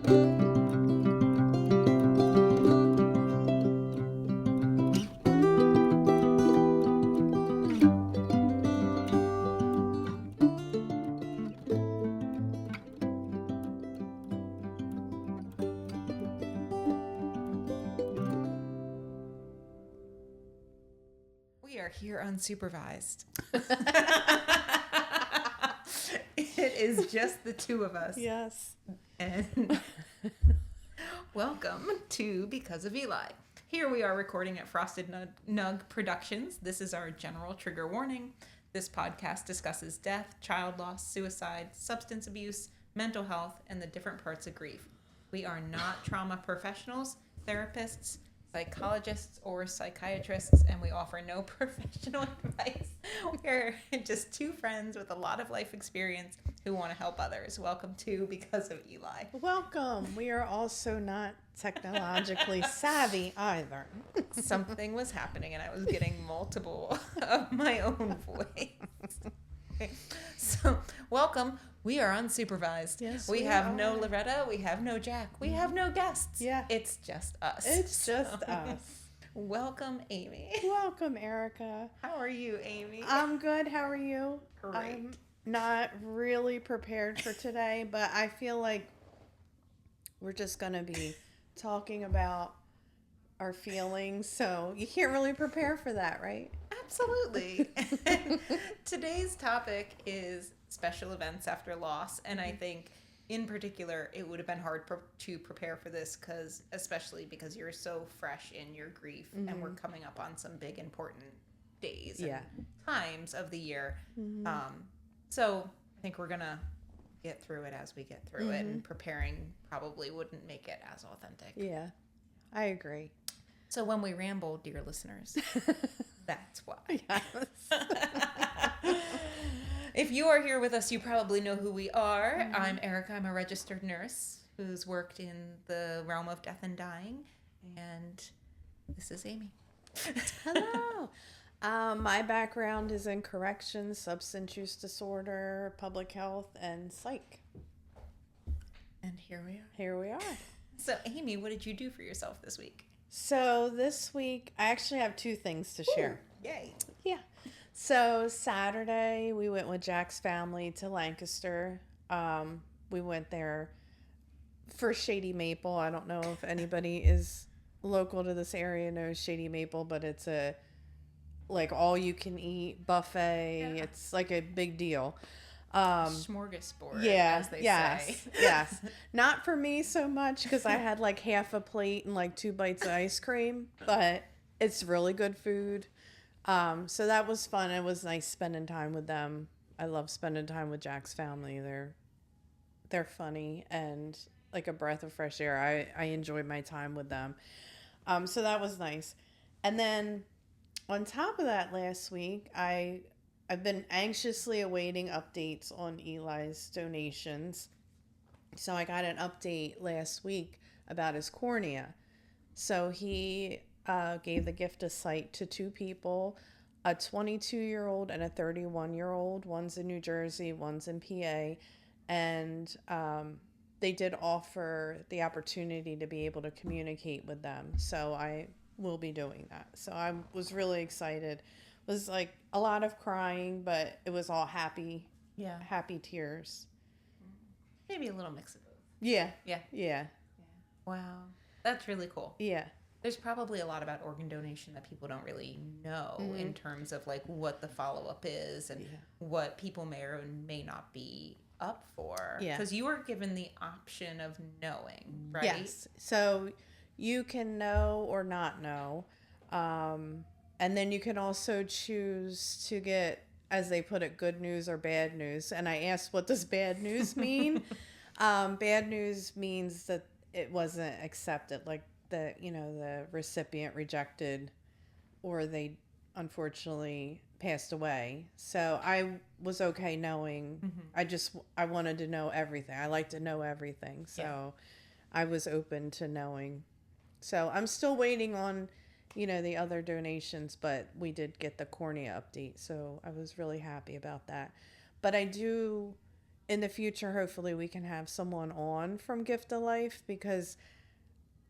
We are here unsupervised. It is just the two of us. Yes. And welcome to Because of Eli. Here we are recording at Frosted Nug Productions. This is our general trigger warning. This podcast discusses death, child loss, suicide, substance abuse, mental health, and the different parts of grief. We are not trauma professionals, therapists, psychologists, or psychiatrists, and we offer no professional advice. We're just two friends with a lot of life experience who want to help others. Welcome to Because of Eli. Welcome. We are also not technologically savvy either. Something was happening and I was getting multiple of my own voice. Okay. So, welcome. We are unsupervised. Yes, we we have are. no Loretta. We have no Jack. We have no guests. Yeah. It's just us. It's just us. Welcome, Amy. Welcome, Erica. How are you, Amy? I'm good. How are you? Great. I'm not really prepared for today, but I feel like we're just going to be talking about our feelings, so you can't really prepare for that, right? Absolutely. Today's topic is special events after loss, and I think in particular it would have been hard to prepare for this especially because you're so fresh in your grief and we're coming up on some big important days and times of the year. So I think we're gonna get through it as we get through it, and preparing probably wouldn't make it as authentic. Yeah, I agree. So when we ramble, dear listeners, that's why. Yes. If you are here with us, you probably know who we are. I'm Erica. I'm a registered nurse who's worked in the realm of death and dying. And this is Amy. Hello. My background is in corrections, substance use disorder, public health, and psych. And here we are. Here we are. So, Amy, what did you do for yourself this week? So this week, I actually have two things to share. Yay. Yeah. So Saturday, we went with Jack's family to Lancaster. We went there for Shady Maple. I don't know if anybody is local to this area knows Shady Maple, but it's a like all you can eat buffet. Yeah. It's like a big deal. Smorgasbord, as they say. Yes. Not for me so much because I had like half a plate and like 2 bites of ice cream, but it's really good food. So that was fun. It was nice spending time with them. I love spending time with Jack's family. They're funny and like a breath of fresh air. I enjoyed my time with them. So that was nice. And then on top of that, last week, I've been anxiously awaiting updates on Eli's donations. So I got an update last week about his cornea. So he gave the gift of sight to 2 people, a 22-year-old and a 31-year-old. One's in New Jersey, one's in PA. And they did offer the opportunity to be able to communicate with them. So I will be doing that. So I was really excited. It was like a lot of crying, but it was all happy tears. Maybe a little mix of both. Yeah. Yeah. Wow. That's really cool. Yeah. There's probably a lot about organ donation that people don't really know in terms of like what the follow-up is and what people may or may not be up for. Yeah. Because you were given the option of knowing, right? Yes. So you can know or not know. And then you can also choose to get, as they put it, good news or bad news. And I asked, what does bad news mean? Bad news means that it wasn't accepted, like the recipient rejected, or they unfortunately passed away. So I was okay knowing. I wanted to know everything. I like to know everything. So I was open to knowing. So I'm still waiting on the other donations, but we did get the cornea update, so I was really happy about that. But I do in the future, hopefully we can have someone on from Gift of Life, because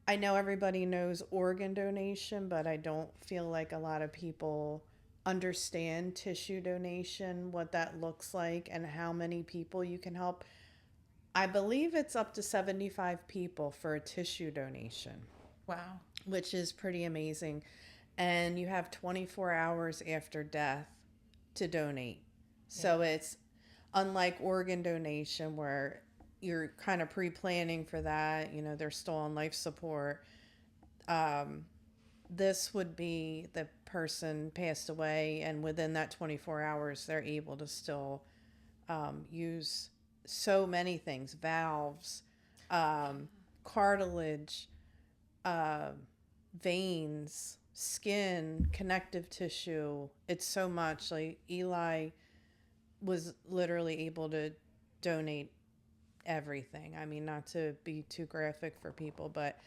I know everybody knows organ donation, but I don't feel like a lot of people understand tissue donation, what that looks like, and how many people you can help. I believe it's up to 75 people for a tissue donation, Wow. which is pretty amazing. And you have 24 hours after death to donate. So it's unlike organ donation where you're kind of pre-planning for that, you know, they're still on life support. This would be the person passed away, and within that 24 hours, they're able to still use so many things: valves, cartilage, veins, skin, connective tissue. It's so much. Like Eli was literally able to donate everything. I mean, not to be too graphic for people, but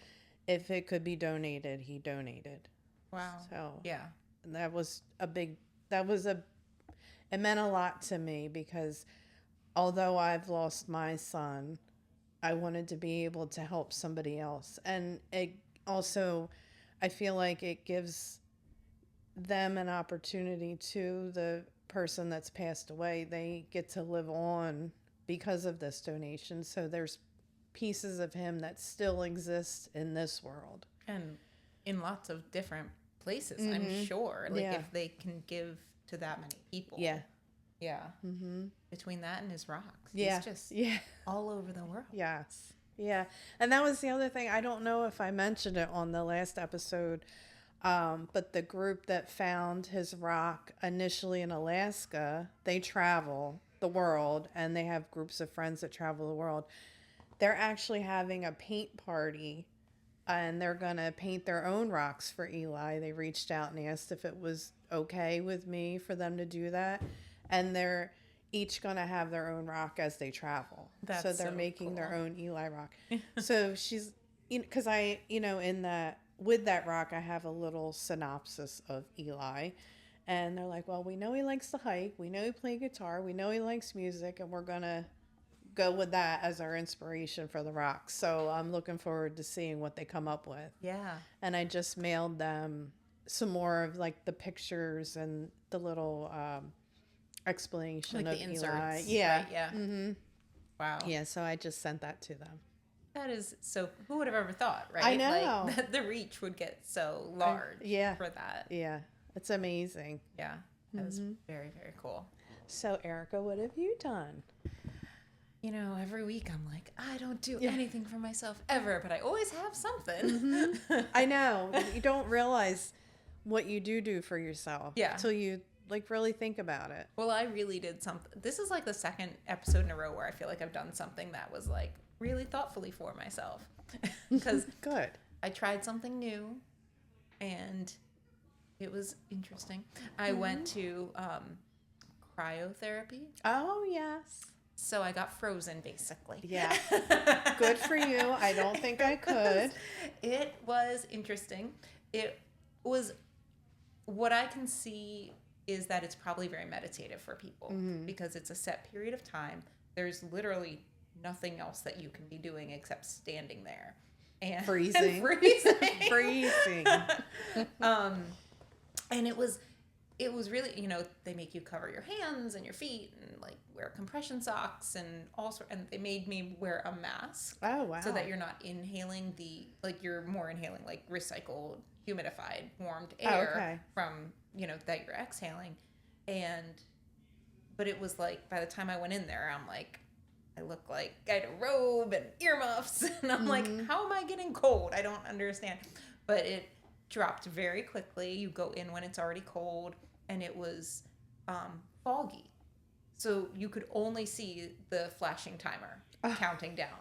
if it could be donated, he donated. Wow. So Yeah. that was it meant a lot to me, because although I've lost my son, I wanted to be able to help somebody else. And it also, I feel like it gives them an opportunity to the person that's passed away. They get to live on because of this donation. So there's pieces of him that still exist in this world. And in lots of different places, I'm sure. Like, if they can give to that many people. Yeah. Yeah. Between that and his rocks. Yeah. He's just Yeah. all over the world. Yes. Yeah. And that was the other thing. I don't know if I mentioned it on the last episode, but the group that found his rock initially in Alaska, they travel the world, and they have groups of friends that travel the world. They're actually having a paint party, and they're going to paint their own rocks for Eli. They reached out and asked if it was okay with me for them to do that. And they're each going to have their own rock as they travel. That's so they're so making their cool. own Eli rock. So she's, because I, in that, with that rock, I have a little synopsis of Eli. And they're like, well, we know he likes to hike. We know he plays guitar. We know he likes music. And we're going to go with that as our inspiration for the rocks. So I'm looking forward to seeing what they come up with. Yeah. And I just mailed them some more of like the pictures and the little explanation Like of the Eli. inserts. Yeah. Right? Yeah. Mm-hmm. Wow. Yeah. So I just sent that to them. That is so. Who would have ever thought, right? I know. Like, that the reach would get so large yeah. for that. Yeah. It's amazing. Yeah. That was very, very cool. So, Erica, what have you done? You know, every week I'm like, I don't do anything for myself ever, but I always have something. I know. You don't realize what you do for yourself. Yeah. Until you like really think about it. Well, I really did something. This is like the second episode in a row where I feel like I've done something that was like really thoughtfully for myself. Because Good. I tried something new and it was interesting. I went to cryotherapy. Oh, yes. So I got frozen, basically. Yeah. Good for you. I don't think I could. It was interesting. It was, what I can see is that it's probably very meditative for people because it's a set period of time. There's literally nothing else that you can be doing except standing there and Freezing. Freezing. And it was really, you know, they make you cover your hands and your feet and like wear compression socks and and they made me wear a mask. Oh, wow. So that you're not inhaling you're more inhaling like recycled, humidified, warmed air from, you know, that you're exhaling. But it was like, by the time I went in there, I'm like, I look like I had a robe and earmuffs. And I'm like, how am I getting cold? I don't understand. But it dropped very quickly. You go in when it's already cold. And it was foggy. So you could only see the flashing timer counting down.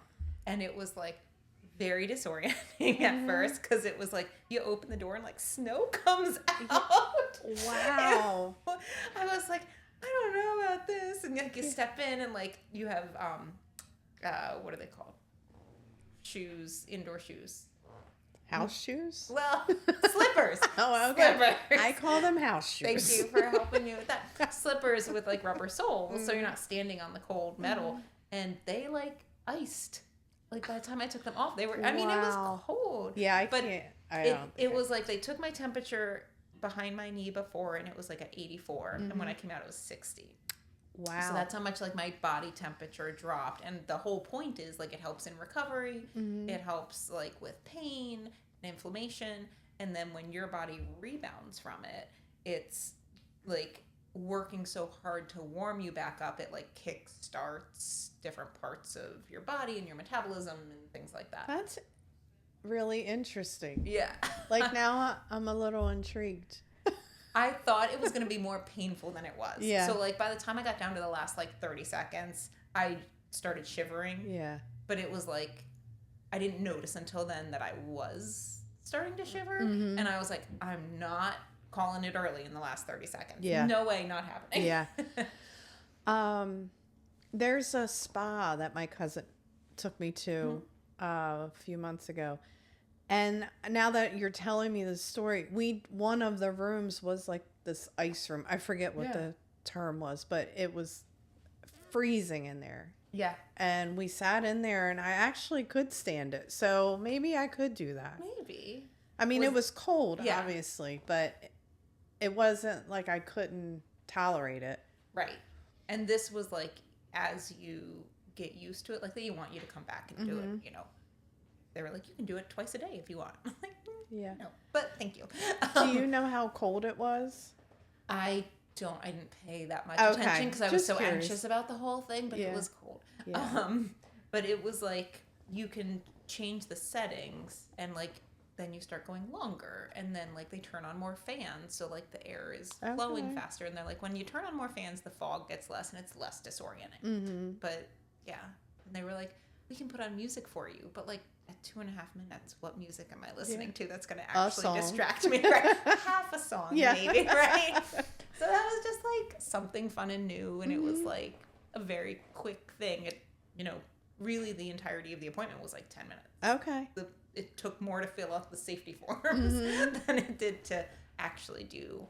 And it was like very disorienting at first because it was like you open the door and like snow comes out. Wow. And I was like, I don't know about this. And like you step in and like you have what are they called? Shoes, indoor shoes. House shoes? Well, slippers. Oh, okay. Slippers. I call them house shoes. Thank you for helping me with that. Slippers with like rubber soles, so you're not standing on the cold metal. and they like iced. Like by the time I took them off, they were. I mean, it was Wow. cold. Yeah, I but can't. I it don't think it was like they took my temperature behind my knee before, and it was like at 84, and when I came out, it was 60. Wow. So that's how much like my body temperature dropped. And the whole point is like it helps in recovery. It helps like with pain and inflammation. And then when your body rebounds from it, it's like working so hard to warm you back up. It like kick starts different parts of your body and your metabolism and things like that. That's really interesting. Yeah. Like now I'm a little intrigued. I thought it was going to be more painful than it was. Yeah. So like by the time I got down to the last like 30 seconds, I started shivering. Yeah. But it was like I didn't notice until then that I was starting to shiver, Mm-hmm. and I was like, I'm not calling it early in the last 30 seconds. Yeah. No way, not happening. Yeah. There's a spa that my cousin took me to a few months ago. And now that you're telling me this story, one of the rooms was like this ice room. I forget what Yeah. the term was, but it was freezing in there. Yeah. And we sat in there and I actually could stand it. So maybe I could do that. Maybe. I mean, it was cold, Yeah. obviously, but it wasn't like I couldn't tolerate it. Right. And this was like, as you get used to it, like they want you to come back and do it, you know. They were like, you can do it twice a day if you want. I'm like, Yeah. no, but thank you. Do you know how cold it was? I didn't pay that much Okay, attention because I was just so curious. anxious about the whole thing, but Yeah. it was cold. Yeah. But it was like you can change the settings and like then you start going longer and then like they turn on more fans so like the air is flowing Okay. faster and they're like when you turn on more fans the fog gets less and it's less disorienting. Mm-hmm. But yeah, and they were like we can put on music for you, but like at 2.5 minutes, what music am I listening to that's going to actually song. distract me? Right? Half a song, Yeah. maybe, right? So that was just like something fun and new, and it was like a very quick thing. It, you know, really the entirety of the appointment was like 10 minutes. Okay. It took more to fill out the safety forms than it did to actually do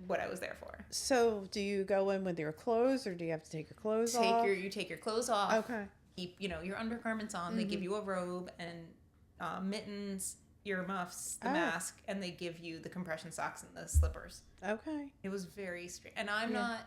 what I was there for. So do you go in with your clothes or do you have to take your clothes off? You take your clothes off. Okay. Keep your undergarments on. They give you a robe and mittens, earmuffs, the mask, and they give you the compression socks and the slippers. Okay. It was very strange. And I'm not,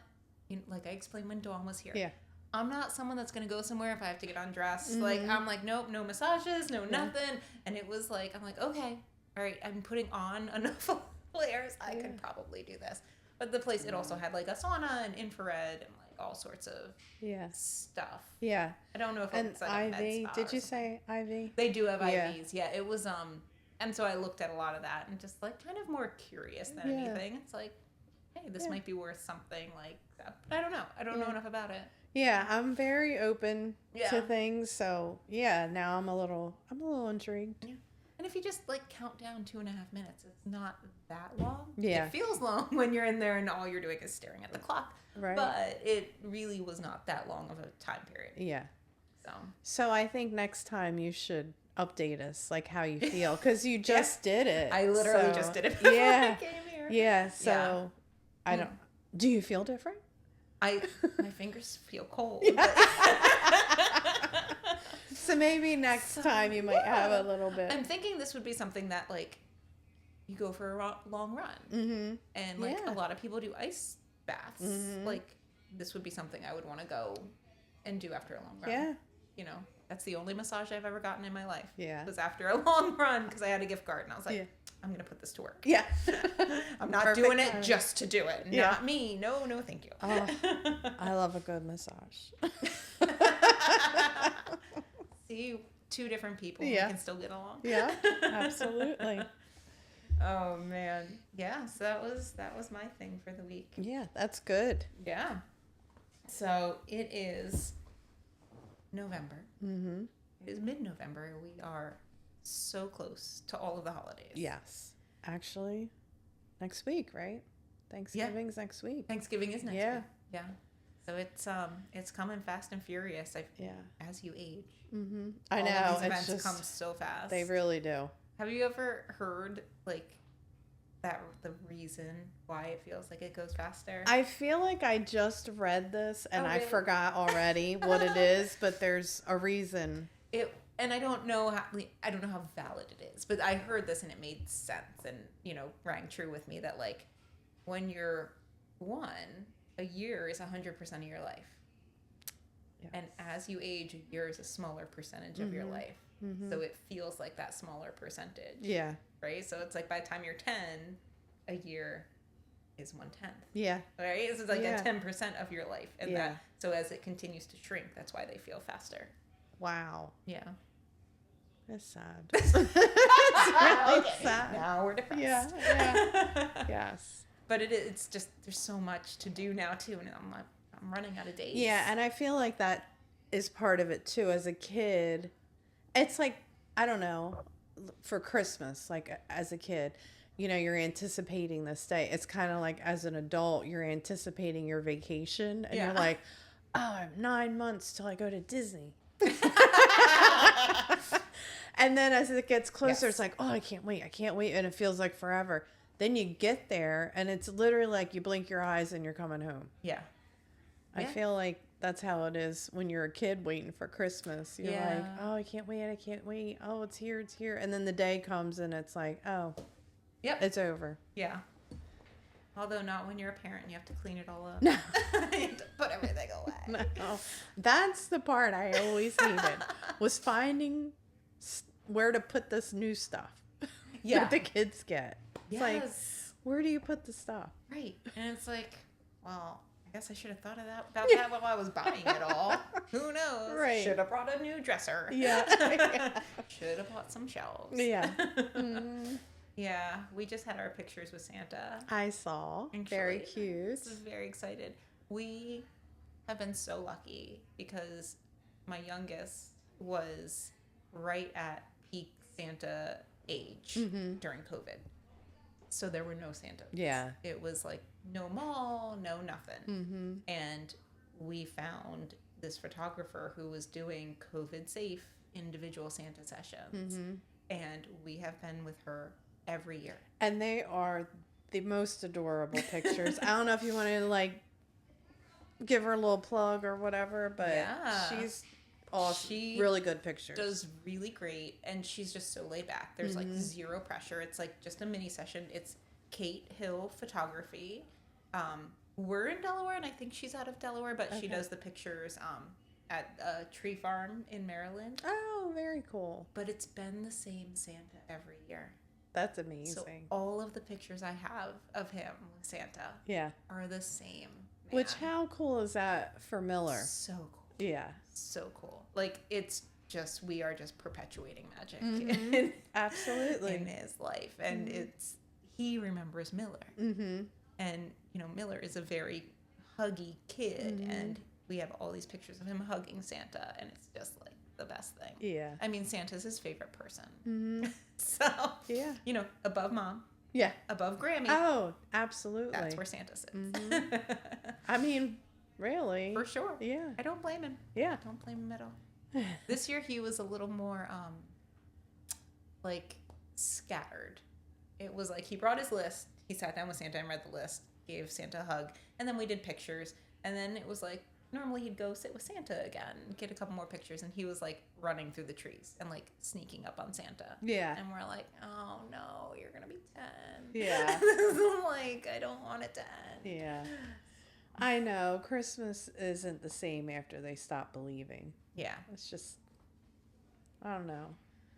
like I explained when Dawn was here. Yeah. I'm not someone that's going to go somewhere if I have to get undressed. Like, I'm like, nope, no massages, no nothing. And it was like, I'm like, okay, all right, I'm putting on enough layers. I could probably do this. But the place, it also had like a sauna and infrared and like all sorts of stuff. Yeah. I don't know if And it's like a med IV. spa Did or you something. say IV? They do have Yeah. IVs. Yeah, it was and so I looked at a lot of that and just like kind of more curious than Yeah. anything. It's like, hey, this might be worth something like that. But I don't know. I don't know enough about it. Yeah, I'm very open Yeah. to things. So yeah, now I'm a little intrigued. Yeah. And if you just like count down 2.5 minutes, it's not that long. Yeah. It feels long when you're in there and all you're doing is staring at the clock. Right. But it really was not that long of a time period. Yeah. So So I think next time you should update us, like how you feel, because you just did it. I literally So, just did it before Yeah. I came here. Yeah. So I don't. Do you feel different? My fingers feel cold. So maybe next time you might have a little bit. I'm thinking this would be something that like you go for a long run, and like Yeah. a lot of people do ice baths. Like this would be something I would want to go and do after a long run. Yeah. You know, that's the only massage I've ever gotten in my life. Yeah. Was after a long run because I had a gift card and I was like, Yeah. I'm gonna put this to work. Yeah. I'm not Perfect doing it timing. just to do it. Yeah. Not me. No, thank you. Oh, I love a good massage. See, two different people. Yeah. We can still get along. Yeah, absolutely. Oh man. Yeah, so that was my thing for the week. Yeah, that's good. Yeah. So it is November. Mm-hmm. It is mid-November. We are so close to all of the holidays. Yes. Actually, next week, right? Thanksgiving's next week. Thanksgiving is next Yeah. week. Yeah. So it's coming fast and furious. Yeah. As you age. Mm-hmm. I all know. of these It's events just come so fast. they really do. Have you ever heard like the reason why it feels like it goes faster? I feel like I just read this and Oh, I really? forgot already what it is, but there's a reason. And I don't know how valid it is, but I heard this and it made sense and rang true with me that like when you're one, a year is 100% of your life. Yes. And as you age, a year is a smaller percentage of your life. So it feels like that smaller percentage. Yeah. Right? So it's like by the time you're 10, a year is 1/10. Yeah. Right? So it's like Yeah. a 10% of your life. And Yeah. so as it continues to shrink, that's why they feel faster. Wow. Yeah. That's sad. It's really Okay. sad. Now we're depressed. Yeah. Yes. But it's just there's so much to do now too, and I'm running out of days. Yeah, and I feel like that is part of it too. As a kid, it's like, I don't know, for Christmas, like as a kid, you're anticipating this day. It's kind of like as an adult, you're anticipating your vacation, and you're like, oh, I have 9 months till I go to Disney. And then as it gets closer, Yes. it's like, oh, I can't wait, and it feels like forever. Then you get there, and it's literally like you blink your eyes and you're coming home. Yeah. I feel like that's how it is when you're a kid waiting for Christmas. You're like, oh, I can't wait. Oh, it's here. And then the day comes and it's like, oh, Yep. it's over. Yeah. Although not when you're a parent, you have to clean it all up. No. You have to put everything away. No. That's the part I always hated, was finding where to put this new stuff that the kids get. It's like, where do you put the stuff? Right. And it's like, well, I guess I should have thought of that while I was buying it all. Who knows? Right. Should have brought a new dresser. Yeah. Should have bought some shelves. Yeah. Mm-hmm. Yeah. We just had our pictures with Santa. I saw. Actually, Very cute. This is very excited. We have been so lucky because my youngest was right at peak Santa age during COVID. So there were no Santas. Yeah. It was like no mall, no nothing. Mm-hmm. And we found this photographer who was doing COVID safe individual Santa sessions. Mm-hmm. And we have been with her every year. And they are the most adorable pictures. I don't know if you want to like give her a little plug or whatever, but she's awesome. She really good pictures. Does really great, and she's just so laid back. There's like zero pressure. It's like just a mini session. It's Kate Hill Photography. We're in Delaware, and I think she's out of Delaware, but she does the pictures at a tree farm in Maryland. Oh, very cool. But it's been the same Santa every year. That's amazing. So all of the pictures I have of him with Santa are the same. Man. Which, how cool is that for Miller? So cool. Yeah. So cool. Like, it's just, we are just perpetuating magic Absolutely. in his life. And he remembers Miller. Mm-hmm. And, Miller is a very huggy kid. And we have all these pictures of him hugging Santa. And it's just like the best thing. Yeah. I mean, Santa's his favorite person. Mm-hmm. So, above mom. Yeah. Above Grammy. Oh, absolutely. That's where Santa sits. I mean, really. For sure. Yeah. I don't blame him. Yeah. Don't blame him at all. This year he was a little more like scattered. It was like he brought his list, he sat down with Santa and read the list, gave Santa a hug, and then we did pictures, and then it was like normally he'd go sit with Santa again, get a couple more pictures, and he was like running through the trees and like sneaking up on Santa. Yeah. And we're like, oh no, you're gonna be 10. Yeah. Like, I don't want it to end. Yeah. I know. Christmas isn't the same after they stop believing. Yeah. It's just, I don't know.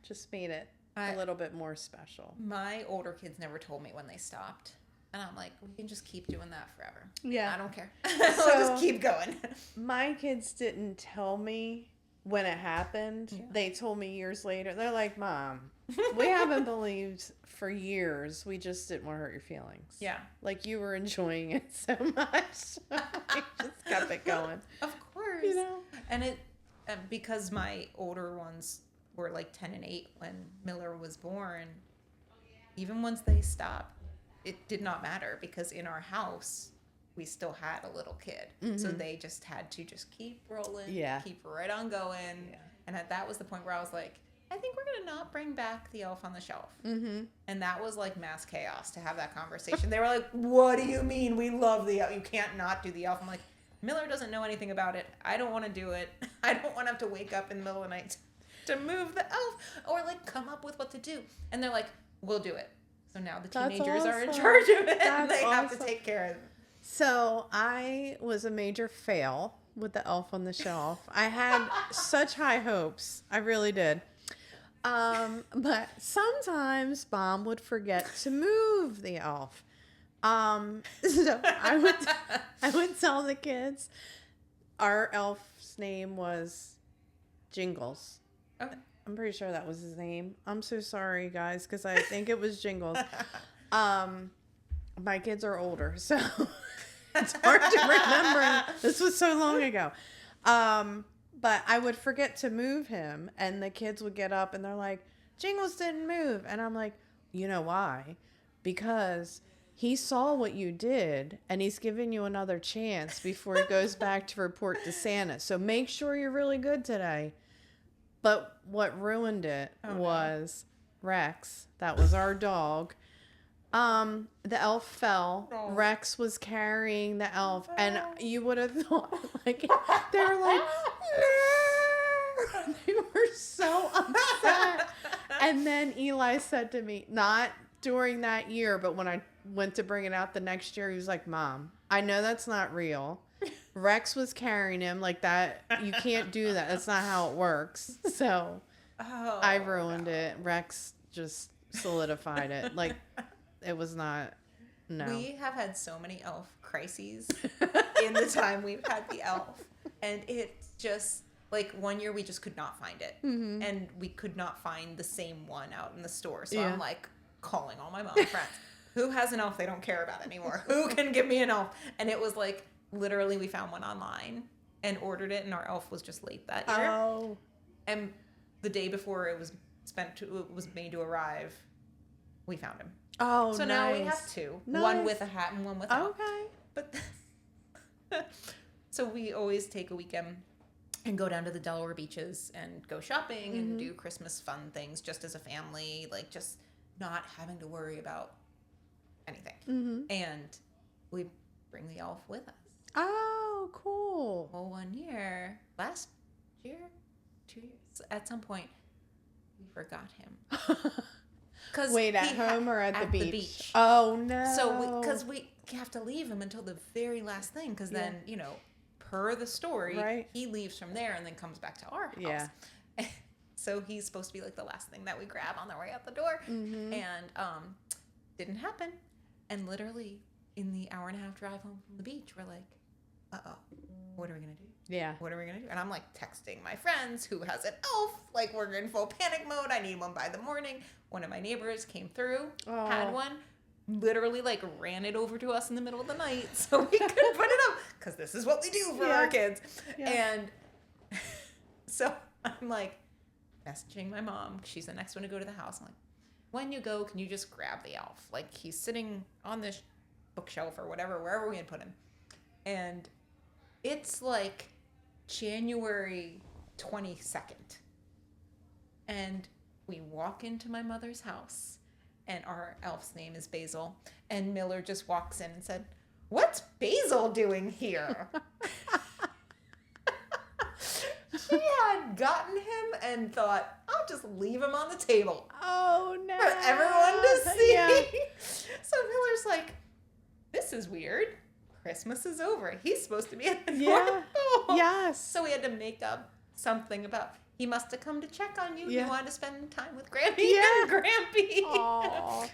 Just made it a little bit more special. My older kids never told me when they stopped. And I'm like, we can just keep doing that forever. Yeah. I don't care. We'll just keep going. My kids didn't tell me when it happened. Yeah. They told me years later. They're like, Mom, we haven't believed for years. We just didn't want to hurt your feelings. Yeah. Like, you were enjoying it so much. We just kept it going. Of course. And because my older ones were like 10 and 8 when Miller was born, even once they stopped, it did not matter because in our house, we still had a little kid. So they just had to just keep rolling, keep right on going. Yeah. And that was the point where I was like, I think we're going to not bring back the Elf on the Shelf. Mm-hmm. And that was like mass chaos to have that conversation. They were like, what do you mean we love the Elf? You can't not do the Elf. I'm like, Miller doesn't know anything about it. I don't want to do it. I don't want to have to wake up in the middle of the night to move the Elf or like come up with what to do. And they're like, we'll do it. So now the That's teenagers are in awesome. charge of it. And That's they have to awesome. take care of it. So I was a major fail with the Elf on the Shelf. I had such high hopes. I really did. But sometimes Mom would forget to move the elf. So I would tell the kids our elf's name was Jingles. Okay. I'm pretty sure that was his name. I'm so sorry, guys, because I think it was Jingles. My kids are older, so it's hard to remember. This was so long ago. But I would forget to move him, and the kids would get up, and they're like, Jingles didn't move. And I'm like, you know why? Because he saw what you did, and he's giving you another chance before he goes back to report to Santa. So make sure you're really good today. But what ruined it was Rex. That was our dog. The elf fell. Oh. Rex was carrying the elf, and you would have thought, like, they were like, no! They were so upset. And then Eli said to me, not during that year, but when I went to bring it out the next year, he was like, Mom, I know that's not real. Rex was carrying him like that. You can't do that. That's not how it works. So I ruined it. Rex just solidified it. Like, it was not, no. We have had so many elf crises in the time we've had the elf. And it's just, like, one year we just could not find it. Mm-hmm. And we could not find the same one out in the store. So Yeah. I'm, like, calling all my mom friends. Who has an elf they don't care about anymore? Who can give me an elf? And it was, like, literally we found one online and ordered it. And our elf was just late that year. Oh. And the day before it was made to arrive, we found him. Oh, So nice. now we have two. Nice. One with a hat and one without. Okay. But so we always take a weekend and go down to the Delaware beaches and go shopping and do Christmas fun things just as a family, like just not having to worry about anything. Mm-hmm. And we bring the elf with us. Oh, cool. Well, 1 year, last year, 2 years, at some point, we forgot him. Cause Wait, at he home or at the the beach? Oh, no. So, because we have to leave him until the very last thing, because then, you know, per the story, Right. he leaves from there and then comes back to our house. Yeah. So he's supposed to be like the last thing that we grab on the way out the door. Mm-hmm. And didn't happen. And literally in the hour and a half drive home from the beach, we're like, uh-oh, what are we going to do? Yeah. What are we going to do? And I'm like texting my friends who has an elf. Like, we're in full panic mode. I need one by the morning. One of my neighbors came through, had Oh. one, literally like ran it over to us in the middle of the night so we could put it up. Because this is what we do for our kids. Yeah. And so I'm like messaging my mom. She's the next one to go to the house. I'm like, when you go, can you just grab the elf? Like, he's sitting on this bookshelf or whatever, wherever we had put him. And it's like January 22nd. And we walk into my mother's house, and our elf's name is Basil. And Miller just walks in and said, "What's Basil doing here?" She had gotten him and thought, I'll just leave him on the table Oh, no. for everyone to see. Yeah. So Miller's like, this is weird. Christmas is over. He's supposed to be at the Yeah. North Pole. Yes. So we had to make up something about, he must have come to check on you. Yeah. He wanted to spend time with Grampy Yeah. and Grampy. Aw.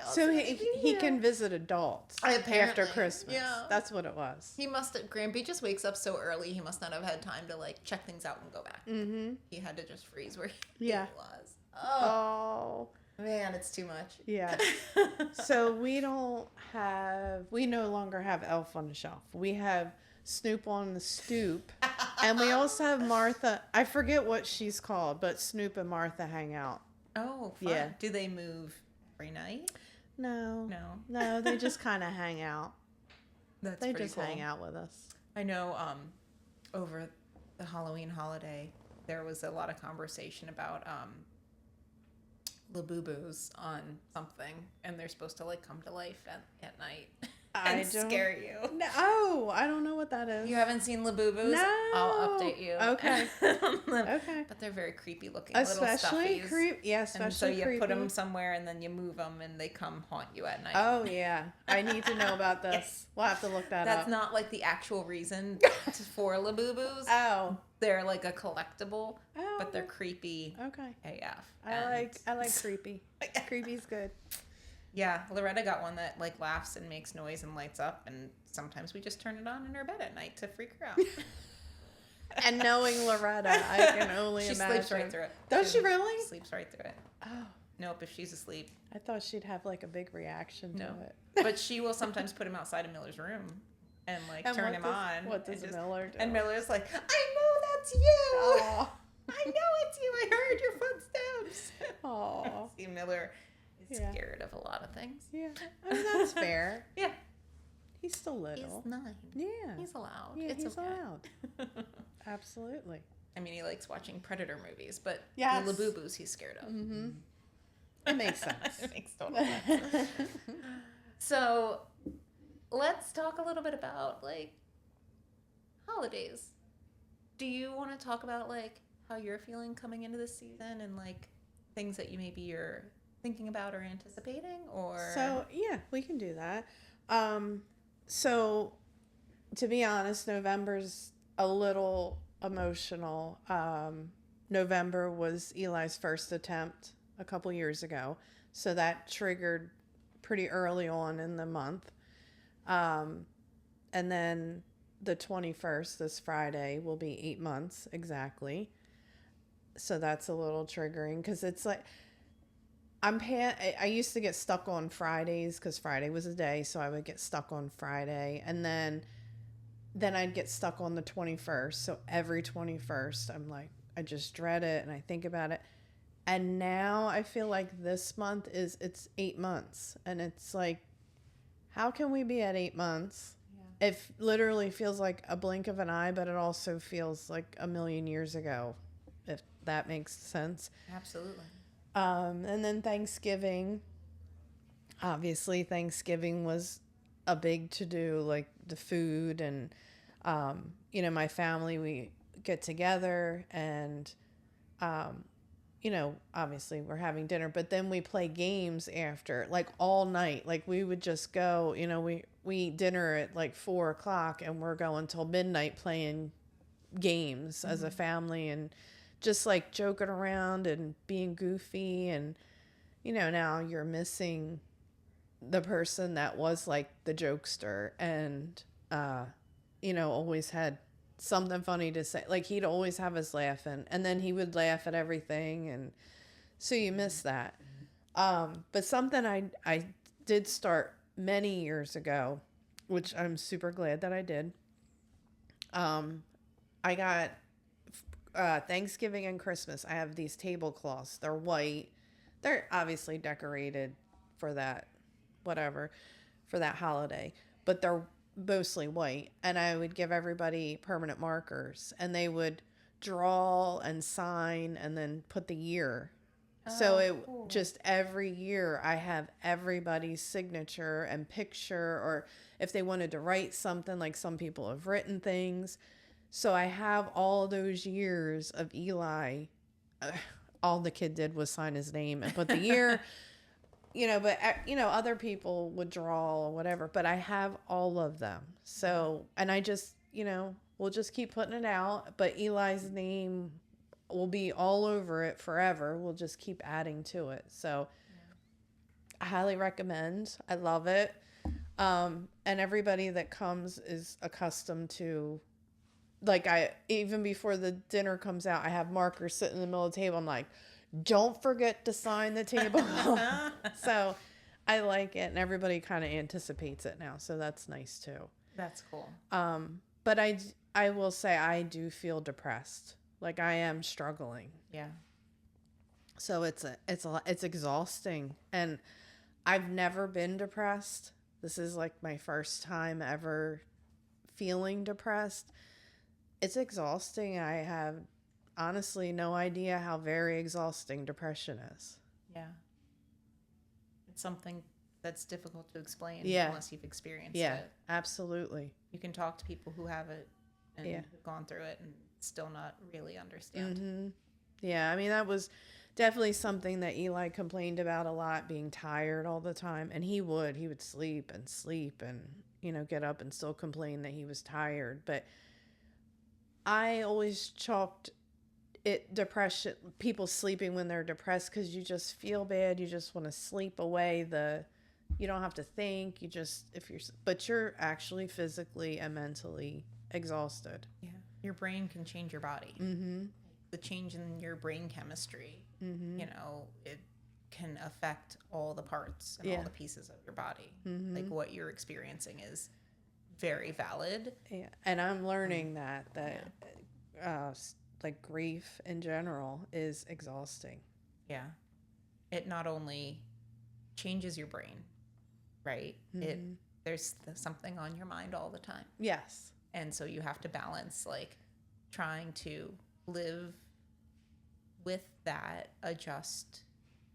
So he can visit adults after Apparently, Christmas. yeah. That's what it was. He must have, Grampy just wakes up so early, he must not have had time to like check things out and go back. Mm-hmm. He had to just freeze where Yeah. he was. Oh, Oh, man, it's too much. yeah. So we no longer have Elf on the Shelf. We have Snoop on the Stoop. And we also have Martha. I forget what she's called, but Snoop and Martha hang out. Oh, fun. Yeah. Do they move every night? No. No. No, they just kind of hang out. That's They pretty just cool. hang out with us. I know over the Halloween holiday, there was a lot of conversation about Labubu's on something, and they're supposed to like come to life at night and scare you. No, I don't know what that is. You haven't seen Labubu's? No. I'll update you. Okay. Okay. But they're very creepy looking Especially little stuffies. Yeah, especially and so you creepy. put them somewhere and then you move them and they come haunt you at night. Oh yeah, I need to know about this. Yes. We'll have to look that That's up. not like the actual reason for Labubu's. Oh. They're like a collectible, Oh. but they're creepy Okay. AF. I like creepy. Creepy's good. Yeah, Loretta got one that like laughs and makes noise and lights up, and sometimes we just turn it on in her bed at night to freak her out. And knowing Loretta, I can only She imagine. sleeps right through it. Does she really? Sleeps right through it. Oh, Nope, if she's asleep. I thought she'd have like a big reaction to No. it. But she will sometimes put him outside of Miller's room and like And turn what him does- on. What does and Miller do? And Miller's like, I know that's you. Aw. I know it's you. I heard your footsteps. Aw. See, Miller is Yeah. scared of a lot of things. Yeah. I mean, that's fair. Yeah. He's still little. He's 9. Yeah. He's allowed. Yeah, It's he's okay. allowed. Absolutely. I mean, he likes watching Predator movies, but Yes. the Labubu's he's scared of. Mm-hmm. It makes sense. It makes total sense. So, let's talk a little bit about like holidays. Do you want to talk about like how you're feeling coming into this season and like things that you're thinking about or anticipating, or So yeah, we can do that. So to be honest, November's a little emotional. November was Eli's first attempt a couple years ago, so that triggered pretty early on in the month. And then the 21st, this Friday, will be 8 months exactly. So that's a little triggering because it's like I used to get stuck on Fridays because Friday was a day, so I would get stuck on Friday, and then I'd get stuck on the 21st. So every 21st, I'm like, I just dread it and I think about it. And now I feel like this month it's 8 months, and it's like, how can we be at 8 months? Yeah. It literally feels like a blink of an eye, but it also feels like a million years ago, if that makes sense. Absolutely. And then Thanksgiving. Obviously, Thanksgiving was a big to-do, like the food and, my family, we get together and, obviously we're having dinner, but then we play games after, like all night. Like we would just go, we eat dinner at like 4:00 and we're going till midnight playing games as a family and just like joking around and being goofy. And, now you're missing the person that was like the jokester and, always had something funny to say. Like he'd always have us laughing, and then he would laugh at everything. And so you miss that. But something I did start many years ago, which I'm super glad that I did. I got Thanksgiving and Christmas. I have these tablecloths. They're white. They're obviously decorated for that, for that holiday, but they're mostly white. And I would give everybody permanent markers, and they would draw and sign and then put the year. So cool. Just every year I have everybody's signature and picture, or if they wanted to write something, like some people have written things. So I have all those years of Eli. All the kid did was sign his name and put the year, but other people would draw or whatever, but I have all of them. So, and I just, we'll just keep putting it out, but Eli's name will be all over it forever. We'll just keep adding to it. So I highly recommend. I love it. And everybody that comes is accustomed to, like, even before the dinner comes out, I have markers sitting in the middle of the table. I'm like, don't forget to sign the table. So I like it, and everybody kind of anticipates it now. So that's nice too. That's cool. But I will say I do feel depressed. Like I am struggling. Yeah. So it's exhausting, and I've never been depressed. This is like my first time ever feeling depressed. It's exhausting. honestly no idea how very exhausting depression is. Yeah. It's something that's difficult to explain Yeah. unless you've experienced Yeah, it. absolutely. You can talk to people who have it and Yeah. have gone through it and still not really understand. Yeah, I mean, that was definitely something that Eli complained about a lot, being tired all the time. And he would sleep and, get up and still complain that he was tired. But I always chalked it depression, people sleeping when they're depressed, because you just feel bad. You just want to sleep away you don't have to think. But you're actually physically and mentally exhausted. Yeah. Your brain can change your body. Mm-hmm. The change in your brain chemistry, it can affect all the parts and all the pieces of your body. Like what you're experiencing is very valid. Yeah, and I'm learning that like grief in general is exhausting. Yeah. It not only changes your brain, right? There's something on your mind all the time. Yes. And so you have to balance like trying to live with that, adjust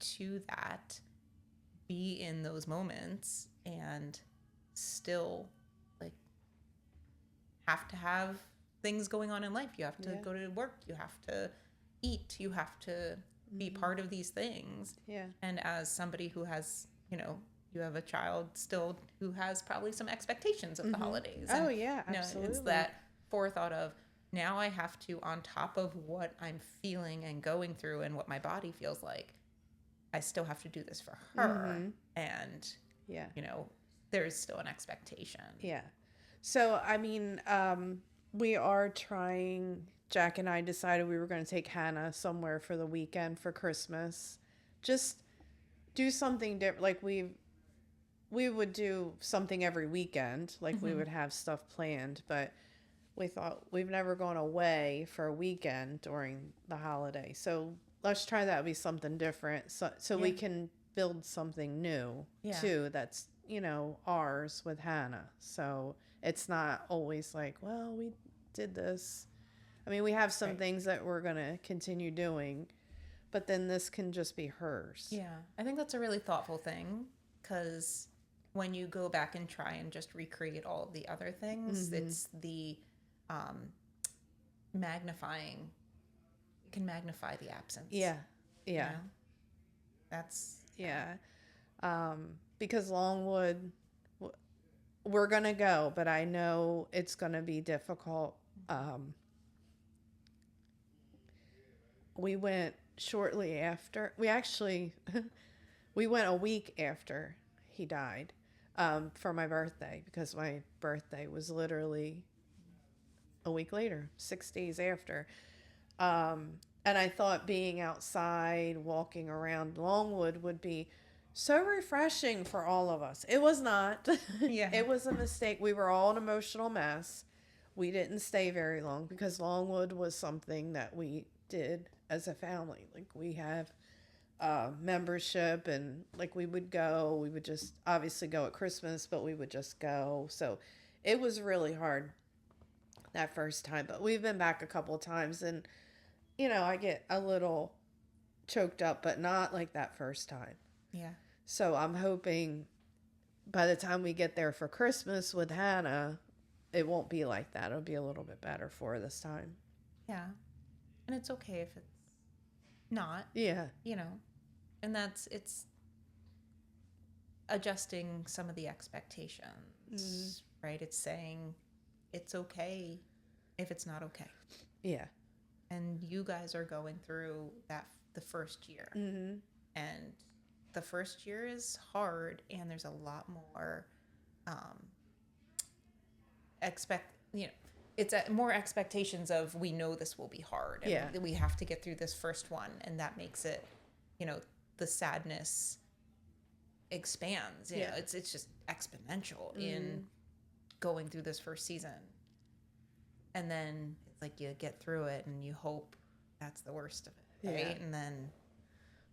to that, be in those moments, and still like have to have things going on in life. You have to go to work, you have to eat, you have to be part of these things. Yeah. And as somebody who has, you have a child still who has probably some expectations of the holidays. Oh, yeah, absolutely. It's that forethought of, now I have to, on top of what I'm feeling and going through and what my body feels like, I still have to do this for her. And, there's still an expectation. Yeah. So, I mean, we are trying, Jack and I decided we were going to take Hannah somewhere for the weekend for Christmas. Just do something different. Like we would do something every weekend. Like we would have stuff planned, but we thought we've never gone away for a weekend during the holiday. So let's try that. It'd be something different. So we can build something new too. That's, ours with Hannah. So it's not always like, well, we did this. I mean, we have some things that we're going to continue doing, but then this can just be hers. Yeah. I think that's a really thoughtful thing, because when you go back and try and just recreate all of the other things, it's the magnifying. You can magnify the absence. Yeah. Yeah. That's... Yeah. Because Longwood, we're going to go, but I know it's going to be difficult. We went shortly after. We went a week after he died for my birthday, because my birthday was literally a week later, 6 days after. And I thought being outside, walking around Longwood would be so refreshing for all of us. It was not. Yeah. It was a mistake. We were all an emotional mess. We didn't stay very long, because Longwood was something that we did as a family. Like, we have membership, and like we would just obviously go at Christmas, but we would just go. So it was really hard that first time, but we've been back a couple of times, and I get a little choked up, but not like that first time. Yeah. So I'm hoping by the time we get there for Christmas with Hannah, it won't be like that. It'll be a little bit better for her this time. Yeah. And it's okay if it's not. Yeah. And it's adjusting some of the expectations, right? It's saying it's okay if it's not okay. Yeah. And you guys are going through the first year. And the first year is hard, and there's a lot more it's more expectations of, we know this will be hard, and we have to get through this first one, and that makes it, the sadness expands. It's just exponential in going through this first season. And then it's like you get through it and you hope that's the worst of it, right? And then,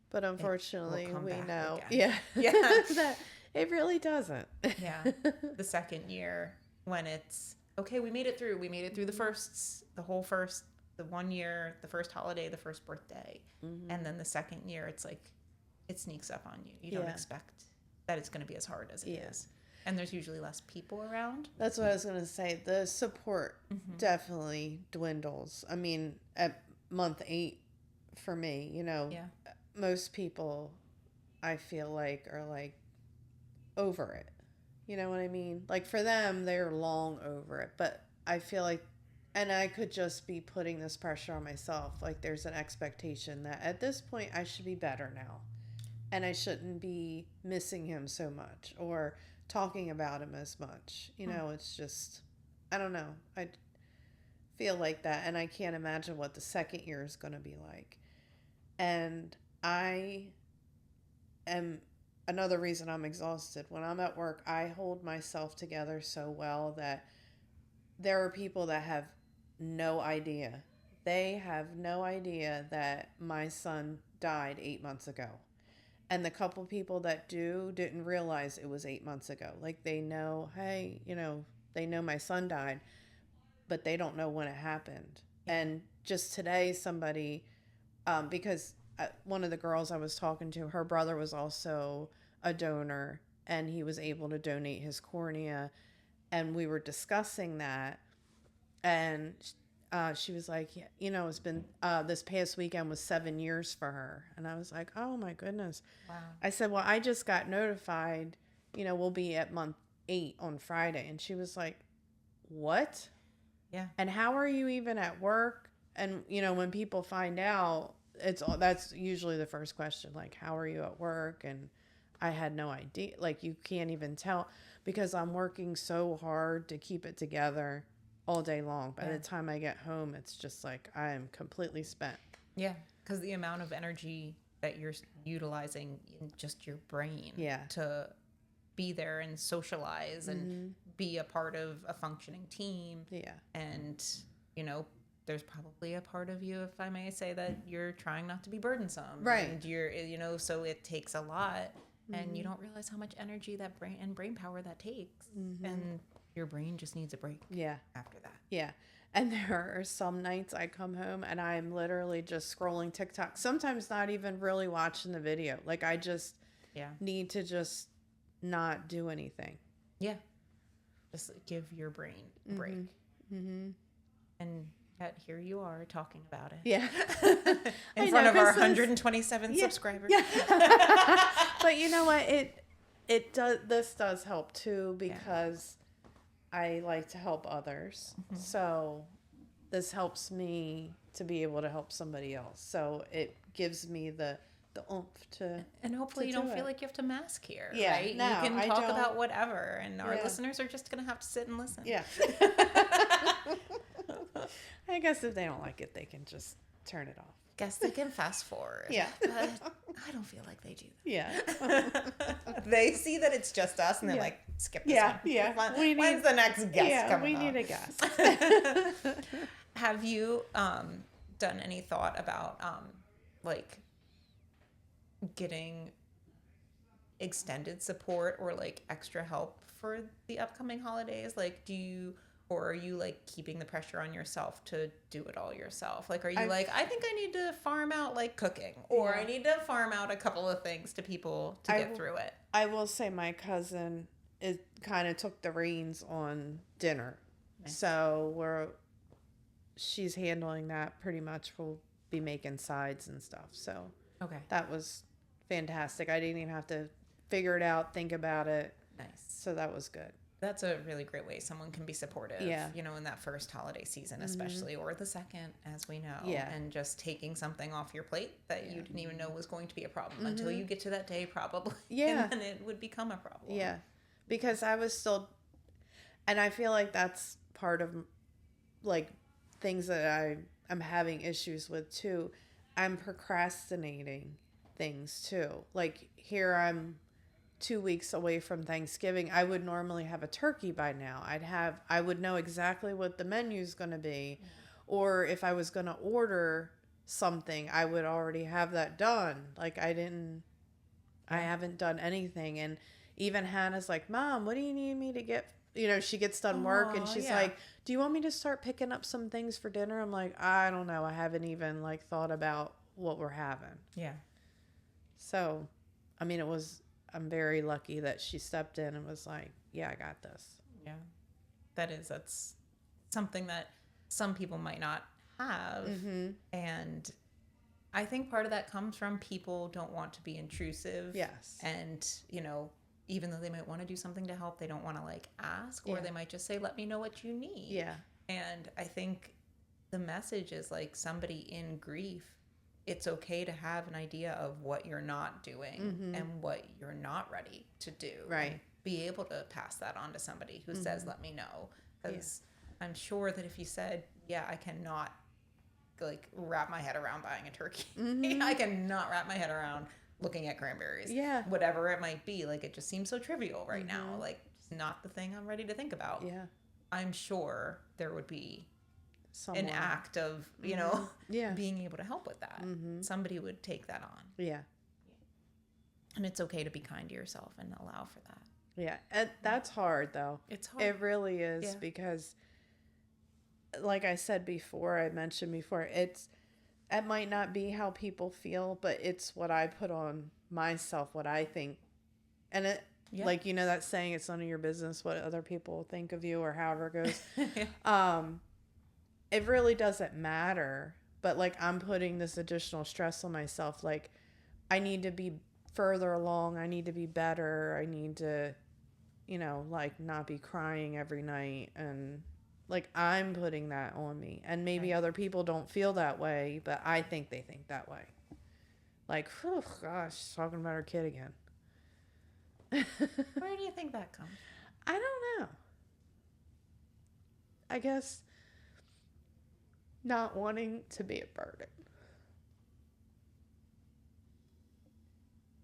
but unfortunately, we know, again. that it really doesn't. The second year, when it's okay, we made it through the whole first the one year, the first holiday, the first birthday, and then the second year, it's like it sneaks up on you. You don't Yeah. expect that it's going to be as hard as it Yeah. is, and there's usually less people around. That's what I was going to say. The support definitely dwindles. I mean, at month 8 for me, you know, Yeah. most people I feel like are like over it. You know what I mean? Like for them, they're long over it. But I feel like, and I could just be putting this pressure on myself. Like there's an expectation that at this point I should be better now. And I shouldn't be missing him so much or talking about him as much. You know, it's just, I don't know. I feel like that. And I can't imagine what the second year is going to be like. And I am another reason I'm exhausted. When I'm at work, I hold myself together so well that there are people that have no idea. They have no idea that my son died 8 months ago. And the couple people that didn't realize it was 8 months ago. Like they know, hey, you know, they know my son died, but they don't know when it happened. And just today, somebody, because one of the girls I was talking to, her brother was also a donor and he was able to donate his cornea. And we were discussing that. And she was like, yeah, you know, it's been, this past weekend was 7 years for her. And I was like, oh my goodness. Wow. I said, well, I just got notified, you know, we'll be at month 8 on Friday. And she was like, what? Yeah. And how are you even at work? And, you know, when people find out, that's usually the first question, like, how are you at work? And I had no idea. Like, you can't even tell because I'm working so hard to keep it together all day long. By the time I get home, it's just like I am completely spent. Yeah, because the amount of energy that you're utilizing in just your brain to be there and socialize and be a part of a functioning team. Yeah. And, you know, there's probably a part of you, if I may say, that you're trying not to be burdensome. Right. And you're, you know, so it takes a lot. And you don't realize how much energy that brain power that takes. And your brain just needs a break. Yeah. After that. Yeah. And there are some nights I come home and I'm literally just scrolling TikTok. Sometimes not even really watching the video. Like I just need to just not do anything. Yeah. Just give your brain a break. And yet here you are talking about it. Yeah. In front of our 127 subscribers. Yeah. But you know what? It does. This does help too because I like to help others. So this helps me to be able to help somebody else. So it gives me the oomph to. And hopefully you don't feel like you have to mask here. Yeah, right? no, you can I talk don't. about whatever, and our listeners are just going to have to sit and listen. Yeah. I guess if they don't like it, they can just turn it off. Guess they can fast forward. Yeah. But I don't feel like they do that. Yeah. They see that it's just us, and they're like, skip this one. Yeah. When's the next guest coming we up? need a guest. Have you done any thought about like getting extended support or like extra help for the upcoming holidays? Like, or are you like keeping the pressure on yourself to do it all yourself? Like, are you like, I think I need to farm out like cooking, or I need to farm out a couple of things to people to get through it? I will say my cousin kind of took the reins on dinner. Nice. So she's handling that pretty much. We'll be making sides and stuff. So that was fantastic. I didn't even have to figure it out, think about it. Nice. So that was good. That's a really great way someone can be supportive, you know, in that first holiday season, especially, or the second, as we know, and just taking something off your plate that you didn't even know was going to be a problem until you get to that day, probably. And then it would become a problem. Yeah. Because I was still, and I feel like that's part of like things that I'm having issues with too. I'm procrastinating things too. Like here I'm 2 weeks away from Thanksgiving. I would normally have a turkey by now. I would know exactly what the menu's going to be. Or if I was going to order something, I would already have that done. Like I haven't done anything. And even Hannah's like, Mom, what do you need me to get you know, she gets done work and Aw, she's yeah. like, do you want me to start picking up some things for dinner? I'm like, I don't know. I haven't even like thought about what we're having. Yeah. So, I mean, I'm very lucky that she stepped in and was like, yeah, I got this. Yeah. That's something that some people might not have. Mm-hmm. And I think part of that comes from people don't want to be intrusive. Yes. And, you know, even though they might want to do something to help, they don't want to like ask, or Yeah. they might just say, let me know what you need. Yeah. And I think the message is like somebody in grief, it's okay to have an idea of what you're not doing and what you're not ready to do. Right. And be able to pass that on to somebody who says, let me know. Because I'm sure that if you said, yeah, I cannot like wrap my head around buying a turkey. I cannot wrap my head around looking at cranberries. Yeah. Whatever it might be. Like, it just seems so trivial right now. Like, it's not the thing I'm ready to think about. Yeah. I'm sure there would be Someone. an act of, you know, Yeah. being able to help with that. Somebody would take that on. Yeah. And it's okay to be kind to yourself and allow for that. Yeah. And that's hard though. It's hard. It really is Yeah. because like I said before, I mentioned before, it might not be how people feel, but it's what I put on myself, what I think. And it, Yeah. like, you know, that saying, it's none of your business what other people think of you or however it goes. It really doesn't matter, but like I'm putting this additional stress on myself. Like I need to be further along. I need to be better. I need to, you know, like not be crying every night. And like I'm putting that on me. And maybe other people don't feel that way, but I think they think that way. Like, oh gosh, she's talking about her kid again. Where do you think that comes? I don't know. I guess not wanting to be a burden.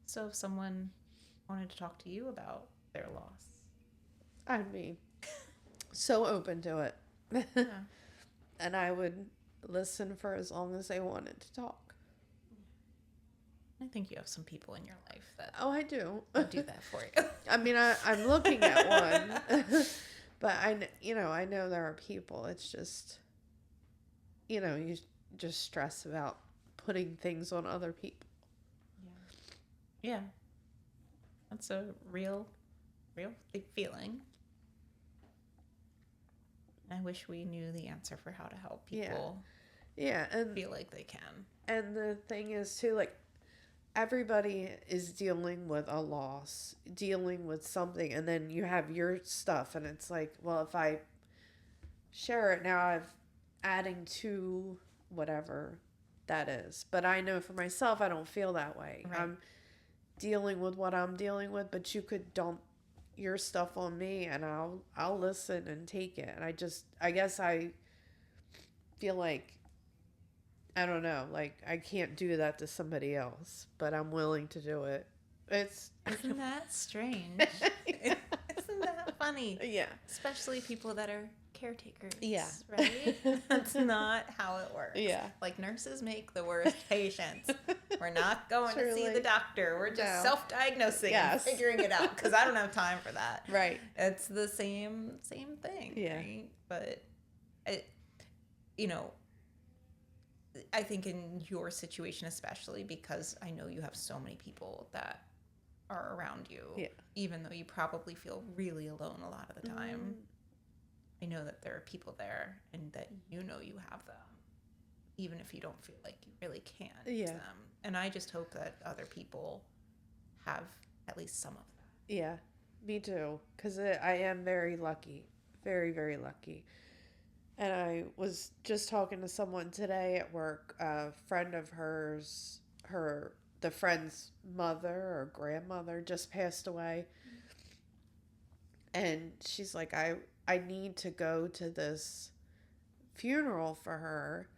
So if someone wanted to talk to you about their loss. I'd be so open to it. Yeah. And I would listen for as long as they wanted to talk. I think you have some people in your life that Oh, I do. will do that for you. I mean, I'm looking at one. But I know there are people. It's just, you know, you just stress about putting things on other people. Yeah. That's a real big feeling. I wish we knew the answer for how to help people Yeah, and feel like they can. And the thing is too, like, everybody is dealing with a loss, dealing with something, and then you have your stuff, and it's like, well, if I share it now, I'm adding to whatever that is. But I know for myself, I don't feel that way. Right. I'm dealing with what I'm dealing with, but you could dump your stuff on me, and I'll listen and take it. And I guess I feel like, I don't know, like I can't do that to somebody else, but I'm willing to do it. Isn't that strange? Isn't that funny? Yeah. Especially people that are caretakers. Yeah. Right? That's not how it works. Yeah. Like, nurses make the worst patients. We're not going to see Truly. the doctor. We're just No. self-diagnosing Yes. and figuring it out because I don't have time for that. Right. It's the same thing. Yeah. Right? But I think in your situation, especially because I know you have so many people that are around you, Yeah. even though you probably feel really alone a lot of the time. I know that there are people there and that you know you have them, even if you don't feel like you really can use Yeah. them. And I just hope that other people have at least some of that. Yeah, me too. Because I am very lucky. Very, very lucky. And I was just talking to someone today at work, a friend of hers, the friend's mother or grandmother just passed away. And she's like, I need to go to this funeral for her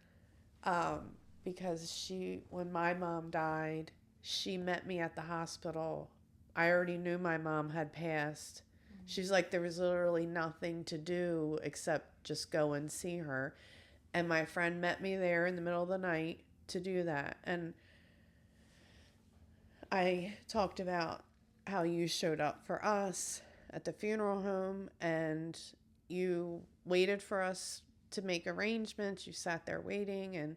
because when my mom died, she met me at the hospital. I already knew my mom had passed. She's like, there was literally nothing to do except just go and see her. And my friend met me there in the middle of the night to do that. And I talked about how you showed up for us at the funeral home, and you waited for us to make arrangements. You sat there waiting, and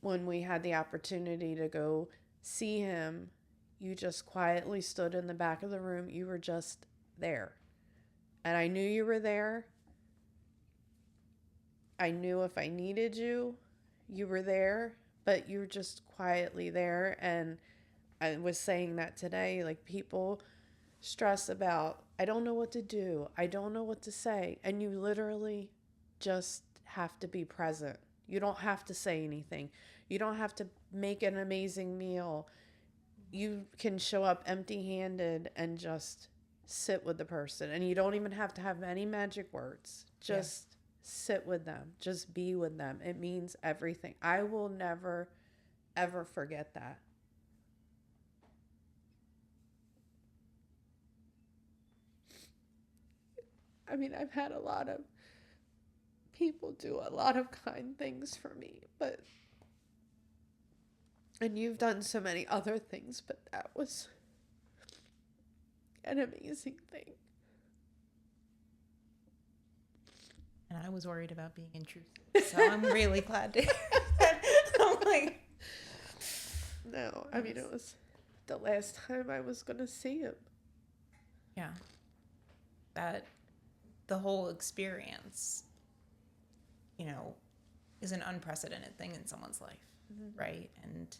when we had the opportunity to go see him, you just quietly stood in the back of the room. You were just there. And I knew you were there. I knew if I needed you, you were there, but you were just quietly there. And I was saying that today, like, people stress about, I don't know what to do. I don't know what to say. And you literally just have to be present. You don't have to say anything. You don't have to make an amazing meal. You can show up empty-handed and just sit with the person. And you don't even have to have any magic words. Just sit with them. Just be with them. It means everything. I will never, ever forget that. I mean, I've had a lot of people do a lot of kind things for me, and you've done so many other things, but that was an amazing thing. And I was worried about being intrusive, so I'm really glad to hear that. I'm like, no, I mean, it was the last time I was going to see him. yeah, that the whole experience, you know, is an unprecedented thing in someone's life, right? And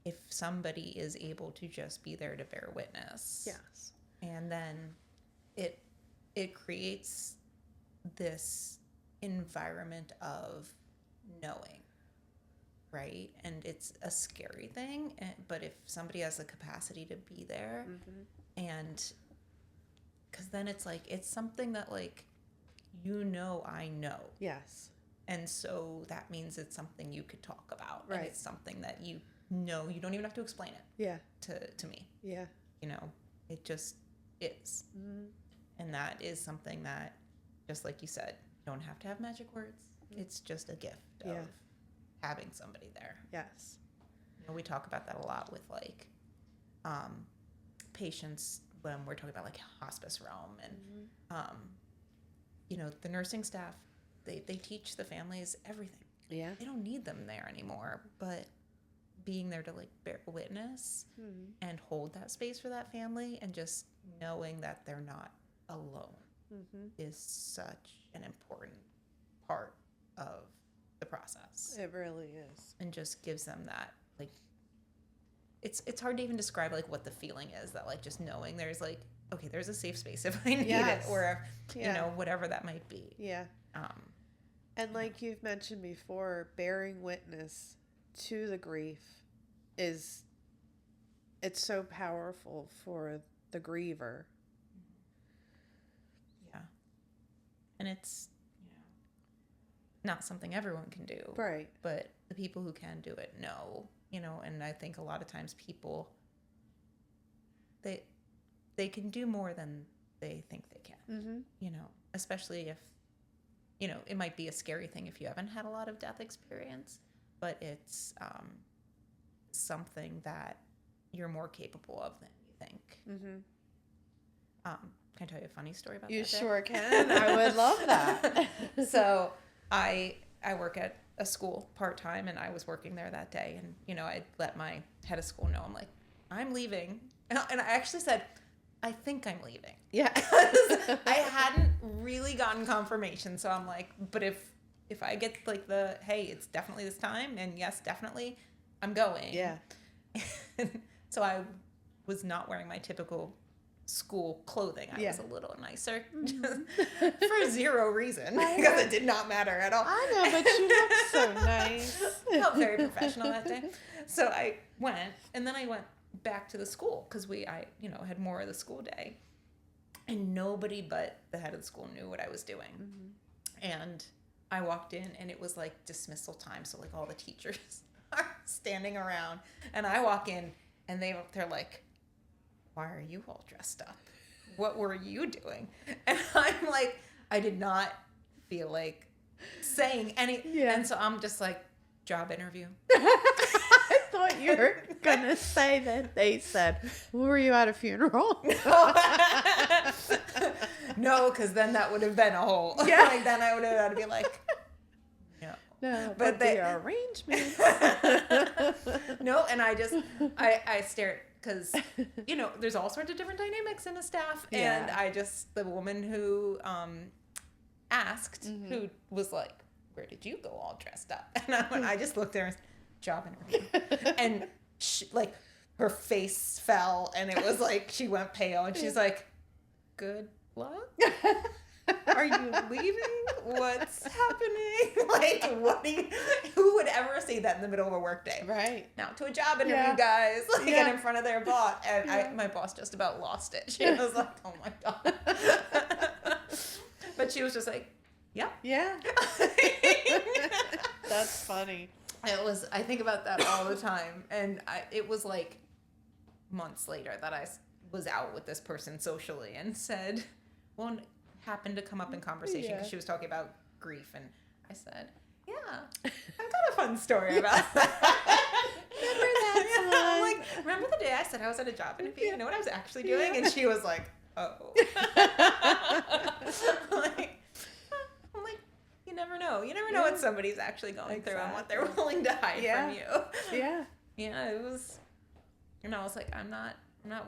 if somebody is able to just be there to bear witness, Yes. and then it creates this environment of knowing, right? And it's a scary thing, but if somebody has the capacity to be there, and because then it's like, it's something that, like, I know. Yes. And so that means it's something you could talk about. Right. And it's something that you know, you don't even have to explain it Yeah. to me. Yeah. You know, it just is. And that is something that, just like you said, you don't have to have magic words. It's just a gift of having somebody there. Yes. You know, we talk about that a lot with, like, patients when we're talking about, like, hospice realm, and you know, the nursing staff, they teach the families everything. Yeah. They don't need them there anymore, but being there to, like, bear witness and hold that space for that family, and just knowing that they're not alone is such an important part of the process. It really is. And just gives them that, like, it's hard to even describe, like, what the feeling is, that, like, just knowing there's, like, okay, there's a safe space if I need it, or if, you know, whatever that might be. Yeah. And like you've mentioned before, bearing witness to the grief it's so powerful for the griever. Yeah. And it's, you know, not something everyone can do. Right. But the people who can do it know, you know, and I think a lot of times people, they can do more than they think they can, you know, especially if, you know, it might be a scary thing if you haven't had a lot of death experience, but it's something that you're more capable of than you think. Can I tell you a funny story about that? You sure can. I would love that. So I work at a school part-time, and I was working there that day, and, you know, I let my head of school know, I'm like, I'm leaving. And I actually said, I think I'm leaving. Yeah. I hadn't really gotten confirmation. So I'm like, but if I get, like, the, hey, it's definitely this time, and yes, definitely, I'm going. Yeah. So I was not wearing my typical school clothing. I was a little nicer for zero reason, because it did not matter at all. I know, but you look so nice. I felt very professional that day. So I went, and then I went back to the school, because I you know, had more of the school day, and nobody but the head of the school knew what I was doing. And I walked in, and it was, like, dismissal time, so, like, all the teachers are standing around, and I walk in, and they're like, why are you all dressed up? What were you doing? And I'm like, I did not feel like saying any. Yeah. And so I'm just like, job interview. thought you were gonna say that they said, "Were you at a funeral?" No, because then that would have been a whole. Yeah. Like then I would have had to be like, no. No, But but they- the arrangements. No, and I stared because, you know, there's all sorts of different dynamics in a staff. And Yeah. the woman who asked, who was like, where did you go all dressed up? And I just looked there and said, job interview. And she, like, her face fell and it was like, she went pale and she's like, good luck? Are you leaving? What's happening? Like, who would ever say that in the middle of a workday? Right. Now to a job interview, Yeah. guys, like, Yeah. and in front of their boss. And Yeah. my boss just about lost it. She was like, oh my God. But she was just like, yep. Yeah. That's funny. I think about that all the time. And it was like months later that I was out with this person socially and said, well, happened to come up in conversation because Yeah. she was talking about grief. And I said, yeah, I've got a fun story about that. Remember that Yeah, I'm time? like, remember the day I said I was at a job interview? You know what I was actually doing? Yeah. And she was like, oh. I'm like, you never know. You never know what somebody's actually going through and what they're Exactly. willing to hide Yeah. from you. Yeah. Yeah, it was, I was like, I'm not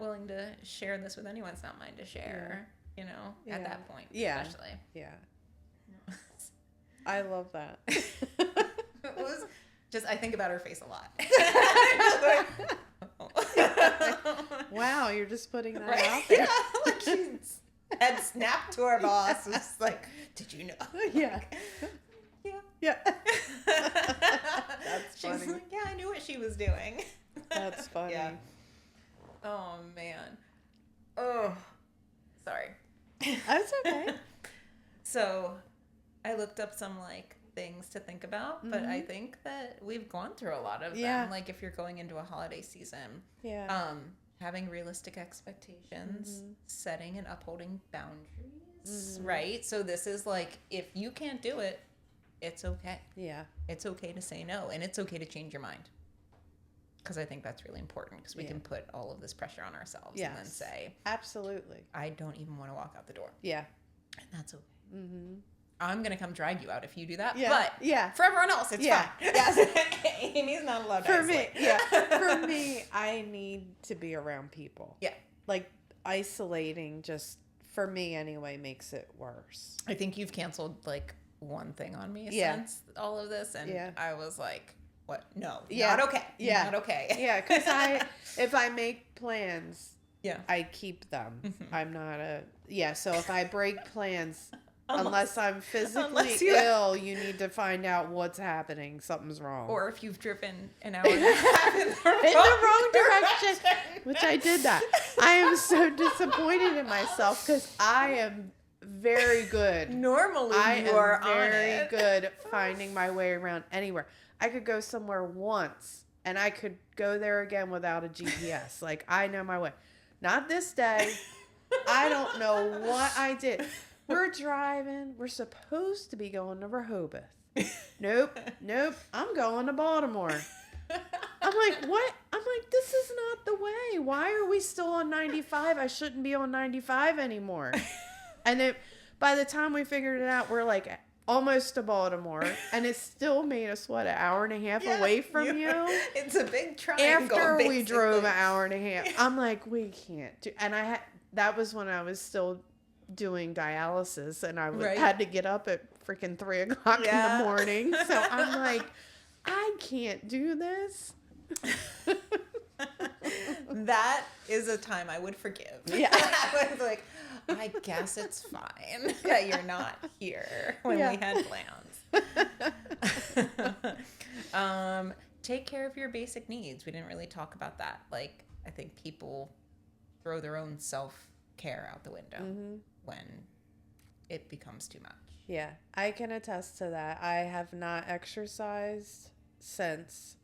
willing to share this with anyone. It's not mine to share, you know, at Yeah. that point, Yeah. especially. Yeah. I love that. It was just, I think about her face a lot. Wow, you're just putting that Right? out there. Yeah, like she had snapped to her boss. Was just like, did you know? Yeah. Yeah. Yeah. That's funny. She's like, yeah, I knew what she was doing. That's funny. Yeah. Oh man. Oh, sorry. That's okay. So, I looked up some like things to think about, but I think that we've gone through a lot of Yeah. them. Like if you're going into a holiday season, Yeah. having realistic expectations, setting and upholding boundaries, Mhm. right? So this is like, if you can't do it, it's okay. Yeah. It's okay to say no, and it's okay to change your mind. Because I think that's really important, because we Yeah. can put all of this pressure on ourselves and then Yes. say, Absolutely. I don't even want to walk out the door. Yeah. And that's okay. Mm-hmm. I'm going to come drag you out if you do that. Yeah. But Yeah. for everyone else, it's Yeah. fine. Yes. Amy's not allowed to For me, isolate. yeah. For me, I need to be around people. Yeah. Like isolating just for me anyway makes it worse. I think you've canceled like one thing on me Yeah. since all of this, and Yeah. I was like, "What? No, Yeah. not okay. Yeah. Not okay." Yeah, because if I make plans, Yeah. I keep them. Mhm. I'm not so if I break plans, Unless- unless I'm physically unless you- ill, you need to find out what's happening. Something's wrong. Or if you've driven an hour and a half in the wrong direction. Which I did that. I am so disappointed in myself because I am very good. Normally, I you are am on very it. good at finding my way around anywhere. I could go somewhere once and I could go there again without a GPS. Like, I know my way. Not this day. I don't know what I did. We're driving. We're supposed to be going to Rehoboth. Nope. I'm going to Baltimore. I'm like, what? I'm like, this is not the way. Why are we still on 95? I shouldn't be on 95 anymore. And then by the time we figured it out, we're like almost to Baltimore. And it still made us, what, an hour and a half Yes, away from you? It's a big triangle. After we drove an basically. hour and a half. I'm like, we can't do. And that was when I was still doing dialysis and I Right. had to get up at freaking 3 o'clock in Yeah. the morning. So I'm like, I can't do this. That is a time I would forgive. Yeah. I was like, I guess it's fine that you're not here when Yeah. we had plans. Take care of your basic needs. We didn't really talk about that. Like, I think people throw their own self-care out the window when it becomes too much. Yeah, I can attest to that. I have not exercised since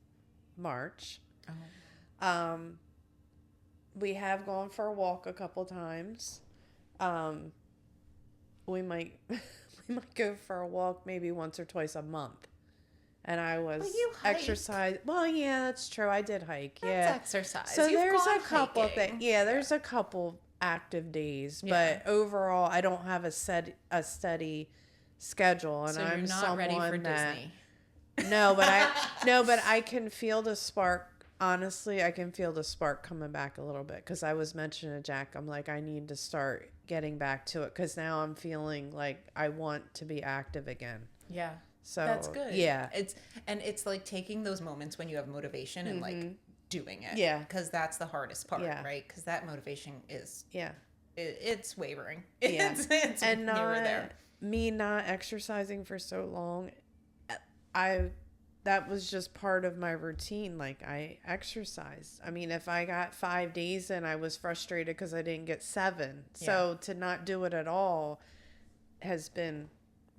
March. Oh. We have gone for a walk a couple times. We might go for a walk maybe once or twice a month. and I was you hike. exercise. Well, yeah, that's true. I did hike. That's Yeah, exercise. so You've there's gone a couple hiking. things. Yeah, there's a couple active days, Yeah. but overall, I don't have a steady schedule, and So you're I'm not ready for someone that Disney. no, but I can feel the spark. Honestly, I can feel the spark coming back a little bit because I was mentioning to Jack, I'm like, I need to start getting back to it because now I'm feeling like I want to be active again. Yeah. So That's good. Yeah. It's like taking those moments when you have motivation and like doing it. Yeah. Because that's the hardest part, Yeah. right? Because that motivation is Yeah. it's wavering. Yeah. It's And nearer there. me not exercising for so long, that was just part of my routine. Like I exercised. I mean, if I got 5 days in, I was frustrated because I didn't get 7. So to not do it at all has been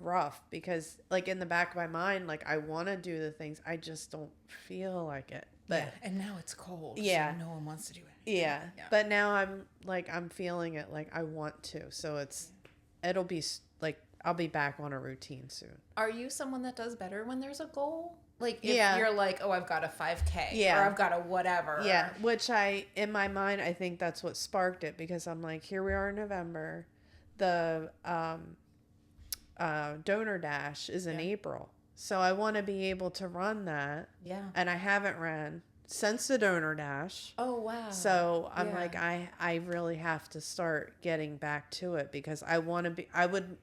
rough because like in the back of my mind, like I want to do the things. I just don't feel like it. But yeah. And now it's cold. Yeah. So no one wants to do anything. yeah. But now I'm feeling it like I want to. So it'll be like I'll be back on a routine soon. Are you someone that does better when there's a goal? Like if Yeah. you're like, oh, I've got a 5K Yeah. or I've got a whatever. Yeah, which in my mind, I think that's what sparked it because I'm like, here we are in November. The Donor Dash is in April. So I want to be able to run that. Yeah. And I haven't ran since the Donor Dash. Oh, wow. So I'm like, I really have to start getting back to it because I want to be, I would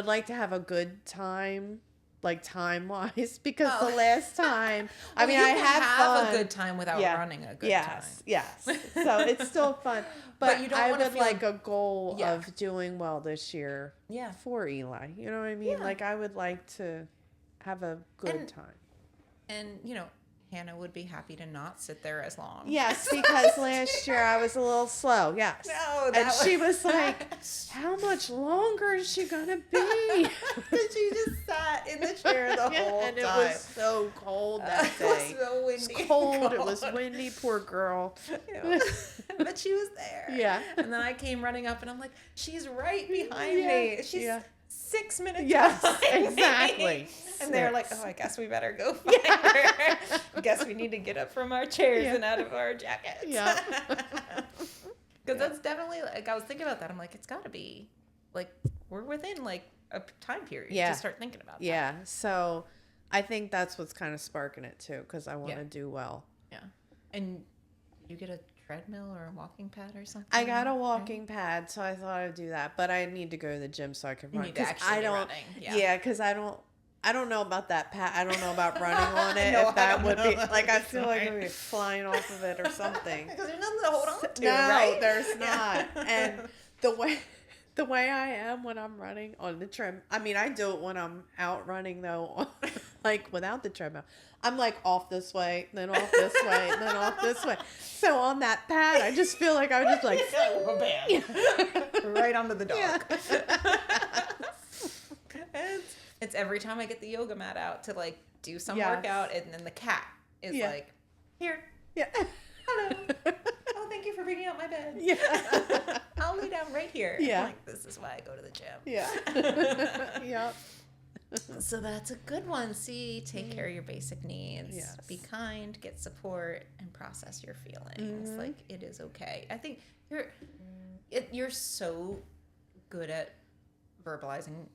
like to have a good time. Like time wise, because the last time, well, I mean, you I can have have fun. a good time without running a good time. Yes. So it's still fun, but you don't I wanna would feel like a goal Yeah. of doing well this year. Yeah. For Eli, you know what I mean? Yeah. Like I would like to have a good And- time. And, you know, Hannah would be happy to not sit there as long. Yes, because last year I was a little slow. Yes. No, and she was like, "How much longer is she gonna be?" Because she just sat in the chair the whole and time. it was so cold that day. It was so windy. It was cold. It was windy. Poor girl. Yeah. But she was there. Yeah. And then I came running up and I'm like, she's right behind Yeah. me. She's Yeah. 6 minutes Yes, behind exactly. me. And they're like, 6. oh, I guess we better go find her. Guess we need to get up from our chairs Yeah. and out of our jackets. Yeah. Because that's definitely, like, I was thinking about that. I'm like, it's got to be, like, we're within, like, a time period to start thinking about that. Yeah. So I think that's what's kind of sparking it too, because I want to do well. Yeah. And you get a treadmill or a walking pad or something? I got a walking pad, so I thought I'd do that, but I need to go to the gym so I can You run. need to 'cause actually I be don't. running. Yeah, because I don't know about that pad. I don't know about running on it. No, if that I don't would know be about like I this feel like one. I'm gonna be flying off of it or something. Because there's nothing to hold on to, No, right? there's not. And the way I am when I'm running on the trim, I mean, I do it when I'm out running though, like without the treadmill. I'm like off this way, then off this way, then off this way. So on that pad, I just feel like I was just like, bam, right onto the dog. Yeah. It's every time I get the yoga mat out to like do some Yes. workout, and then the cat is Yeah. like, here, yeah, hello. Oh, thank you for bringing out my bed. yeah, I'll lay down right here. Yeah. I'm like, this is why I go to the gym. yeah, yeah. So that's a good one. See, take care of your basic needs. Yes. Be kind, get support, and process your feelings. Mhm. Like, it is okay. I think you're so good at verbalizing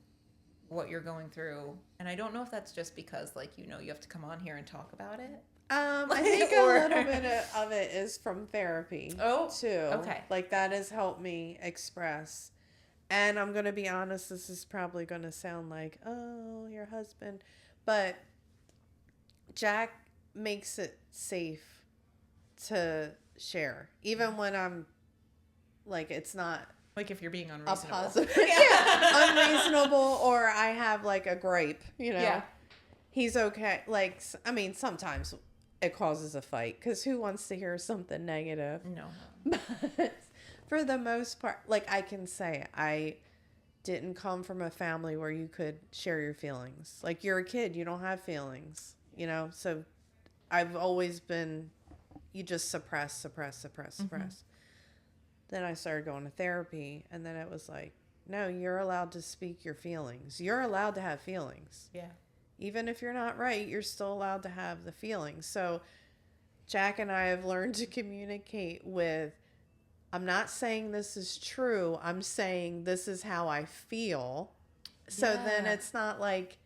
what you're going through, and I don't know if that's just because, like, you have to come on here and talk about it. I think a little bit of it is from therapy. Oh, too. okay. Like that has helped me express. And I'm going to be honest, this is probably going to sound like, oh, your husband. But Jack makes it safe to share. Even when I'm like, it's not Like if you're being a unreasonable. positive. Unreasonable, or I have like a gripe, Yeah. He's okay. Like, I mean, sometimes it causes a fight because who wants to hear something negative? No. But for the most part, like I can say, I didn't come from a family where you could share your feelings. Like you're a kid, you don't have feelings, So I've always been, you just suppress. Then I started going to therapy, and then it was like, no, you're allowed to speak your feelings. You're allowed to have feelings. Yeah. Even if you're not right, you're still allowed to have the feelings. So Jack and I have learned to communicate with, I'm not saying this is true. I'm saying this is how I feel. So then Yeah. it's not like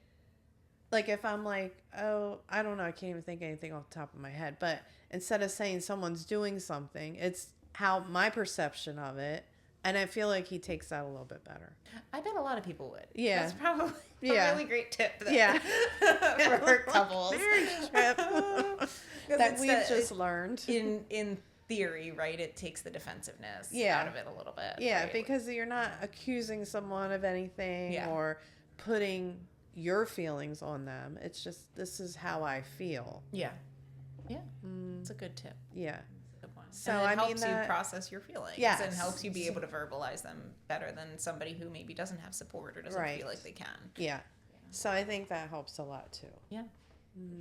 if I'm like, oh, I don't know, I can't even think of anything off the top of my head. But instead of saying someone's doing something, it's how my perception of it. And I feel like he takes that a little bit better. I bet a lot of people would. Yeah. That's probably Yeah. a really great tip. Yeah. For couples. Marriage trip. 'Cause that it's we've just learned. in theory, right? It takes the defensiveness Yeah. out of it a little bit. Yeah, right? because you're not accusing someone of anything Yeah. or putting your feelings on them. It's just, this is how I feel. Yeah. It's a good tip. Yeah. It's a good one. So, and it I mean helps that- you process your feelings Yes. and helps you be able to verbalize them better than somebody who maybe doesn't have support or doesn't Right. feel like they can. Yeah. So I think that helps a lot too. Yeah,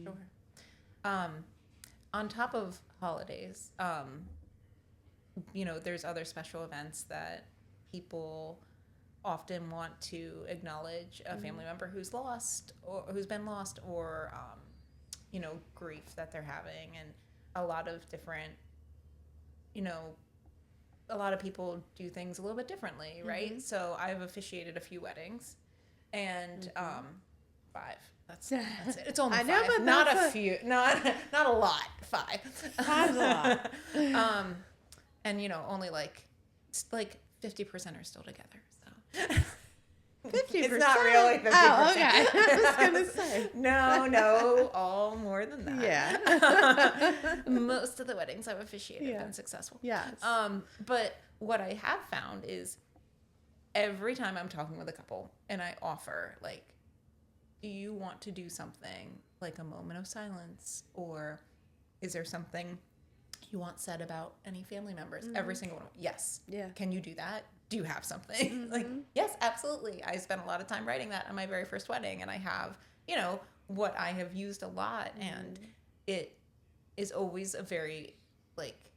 sure. On top of holidays, there's other special events that people often want to acknowledge a family member who's lost or who's been lost, or grief that they're having, and a lot of different, a lot of people do things a little bit differently, right? So I've officiated a few weddings, and 5. That's it. It's only I 5. know, but not that's a few. Not a lot. 5. 5's a lot. And only like 50% are still together. So 50%? It's not really 50%. Oh, okay. I was going to say. No, all more than that. Yeah. Most of the weddings I've officiated have Yeah. been successful. Yes. But what I have found is every time I'm talking with a couple and I offer, like, do you want to do something like a moment of silence, or is there something you want said about any family members? Every single one. Yes. Yeah. Can you do that? Do you have something? Like, yes, absolutely. I spent a lot of time writing that on my very first wedding, and I have, what I have used a lot, and it is always a very, like,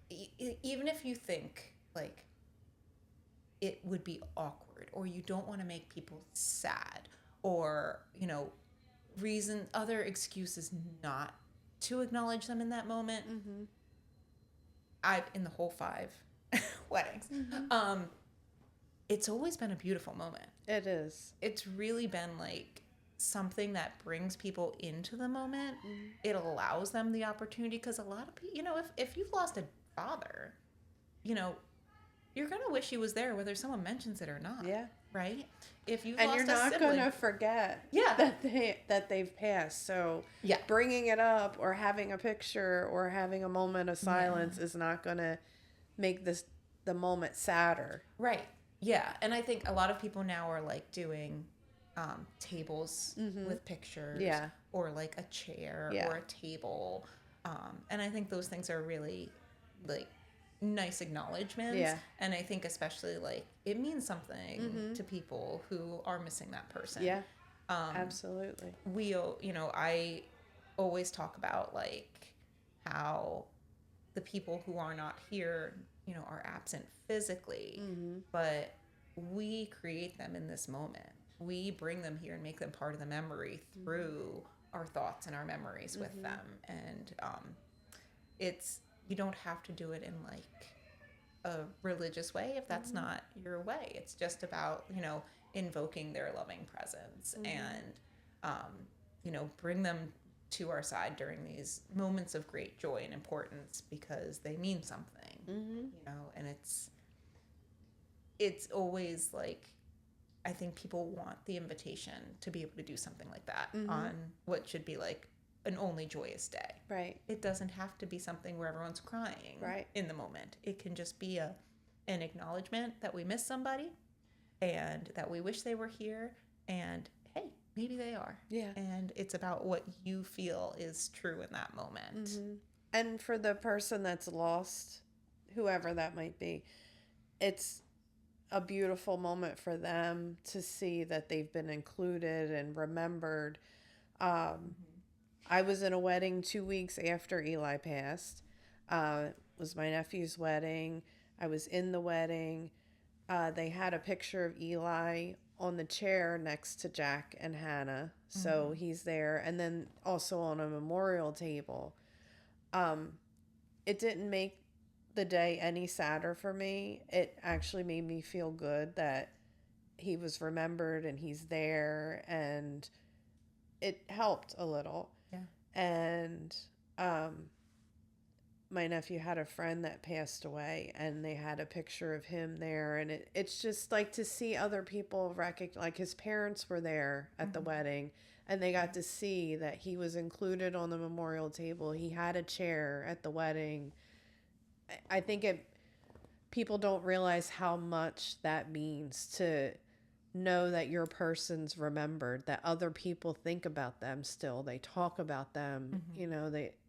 even if you think, like, it would be awkward, or you don't want to make people sad, or, other excuses not to acknowledge them in that moment. In the whole 5 weddings, it's always been a beautiful moment. It is. It's really been like something that brings people into the moment. It allows them the opportunity, because a lot of people, if you've lost a father, you're gonna wish he was there, whether someone mentions it or not. Yeah. Right? If you've And lost you're a not sibling, going to forget Yeah. that they've passed. So Yeah. bringing it up or having a picture or having a moment of silence is not going to make the moment sadder. Right. Yeah. And I think a lot of people now are like doing tables with pictures, Yeah. or like a chair Yeah. or a table. And I think those things are really like nice acknowledgments. Yeah. And I think especially like it means something to people who are missing that person. Yeah. Absolutely. I always talk about like how the people who are not here, are absent physically, but we create them in this moment. We bring them here and make them part of the memory through our thoughts and our memories with them. And you don't have to do it in like a religious way if that's not your way. It's just about, invoking their loving presence and, bring them to our side during these moments of great joy and importance, because they mean something, and it's always like, I think people want the invitation to be able to do something like that on what should be like an only joyous day. Right. It doesn't have to be something where everyone's crying Right. in the moment. It can just be an acknowledgement that we miss somebody and that we wish they were here, and hey, maybe they are. Yeah. And it's about what you feel is true in that moment. And for the person that's lost, whoever that might be, it's a beautiful moment for them to see that they've been included and remembered. I was in a wedding 2 weeks after Eli passed. It was my nephew's wedding. I was in the wedding. They had a picture of Eli on the chair next to Jack and Hannah. So he's there. And then also on a memorial table. It didn't make the day any sadder for me. It actually made me feel good that he was remembered and he's there, and it helped a little. Yeah. And my nephew had a friend that passed away, and they had a picture of him there, and it's just like to see other people like his parents were there at the wedding, and they got to see that he was included on the memorial table. He had a chair at the wedding. I think people don't realize how much that means to know that your person's remembered, that other people think about them still. They talk about them,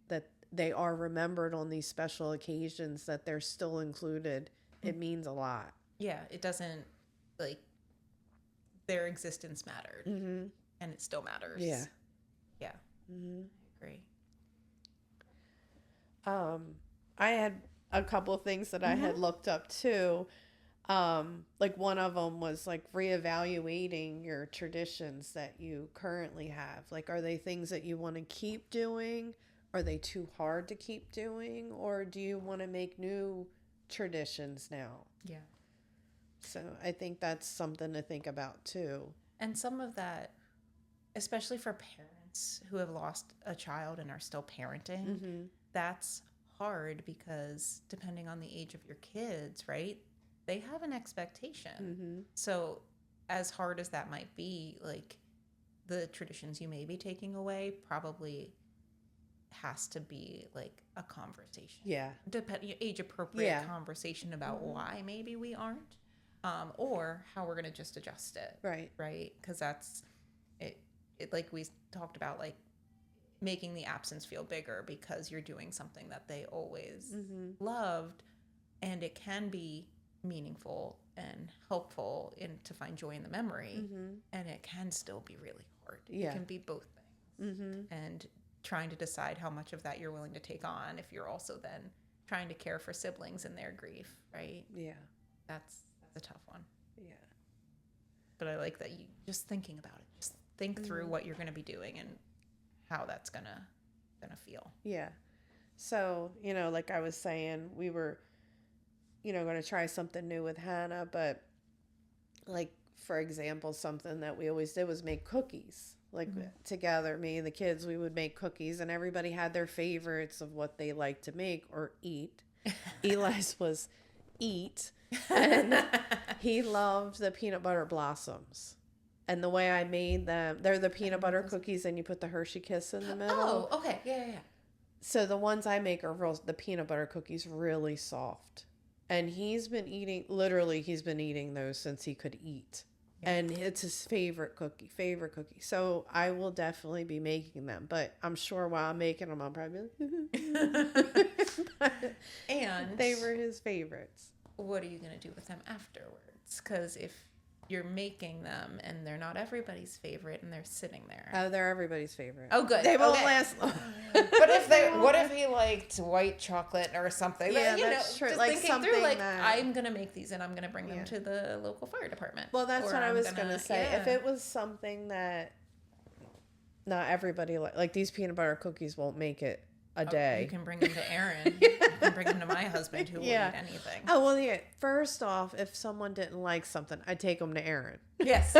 that they are remembered on these special occasions, that they're still included. It means a lot. Yeah, it doesn't, like, their existence mattered. And it still matters. Yeah. Yeah. I agree. I had a couple of things that I had looked up too. Like one of them was like reevaluating your traditions that you currently have. Like, are they things that you want to keep doing? Are they too hard to keep doing? Or do you want to make new traditions now? Yeah. So I think that's something to think about too. And some of that, especially for parents who have lost a child and are still parenting, that's hard because depending on the age of your kids, right? They have an expectation. So as hard as that might be, like, the traditions you may be taking away probably has to be like a conversation. Yeah. Age appropriate conversation about why maybe we aren't, or how we're going to just adjust it. Right. Right. Because that's it, like we talked about, like making the absence feel bigger because you're doing something that they always loved, and it can be meaningful and helpful to find joy in the memory, and it can still be really hard. Yeah. It can be both things. And trying to decide how much of that you're willing to take on if you're also then trying to care for siblings and their grief, right? Yeah. That's a tough one. Yeah. But I like that you just thinking about it. Just think through what you're going to be doing and how that's gonna feel. Yeah. So, like I was saying, we were, going to try something new with Hannah, but like, for example, something that we always did was make cookies. Like together, me and the kids, we would make cookies, and everybody had their favorites of what they like to make or eat. Eli's was eat, and he loved the peanut butter blossoms. And the way I made them, they're the peanut butter cookies, and you put the Hershey Kiss in the middle. Oh, okay. Yeah. So the ones I make are the peanut butter cookies, really soft. And he's been eating those since he could eat. Yeah. And it's his favorite cookie. So I will definitely be making them. But I'm sure while I'm making them, I'll probably be like, and they were his favorites. What are you going to do with them afterwards? Because if you're making them and they're not everybody's favorite and they're sitting there. Oh, they're everybody's favorite. Oh, good. They won't last long. But what if he liked white chocolate or something? Yeah, that's true. Just like thinking something through, like, that... I'm going to make these and I'm going to bring them to the local fire department. Well, that's what I was going to say. Yeah. If it was something that not everybody like these peanut butter cookies won't make it a day. You can bring them to Aaron. You can bring them to my husband who will eat anything. Oh, well, yeah. First off, if someone didn't like something, I'd take them to Aaron. Yes.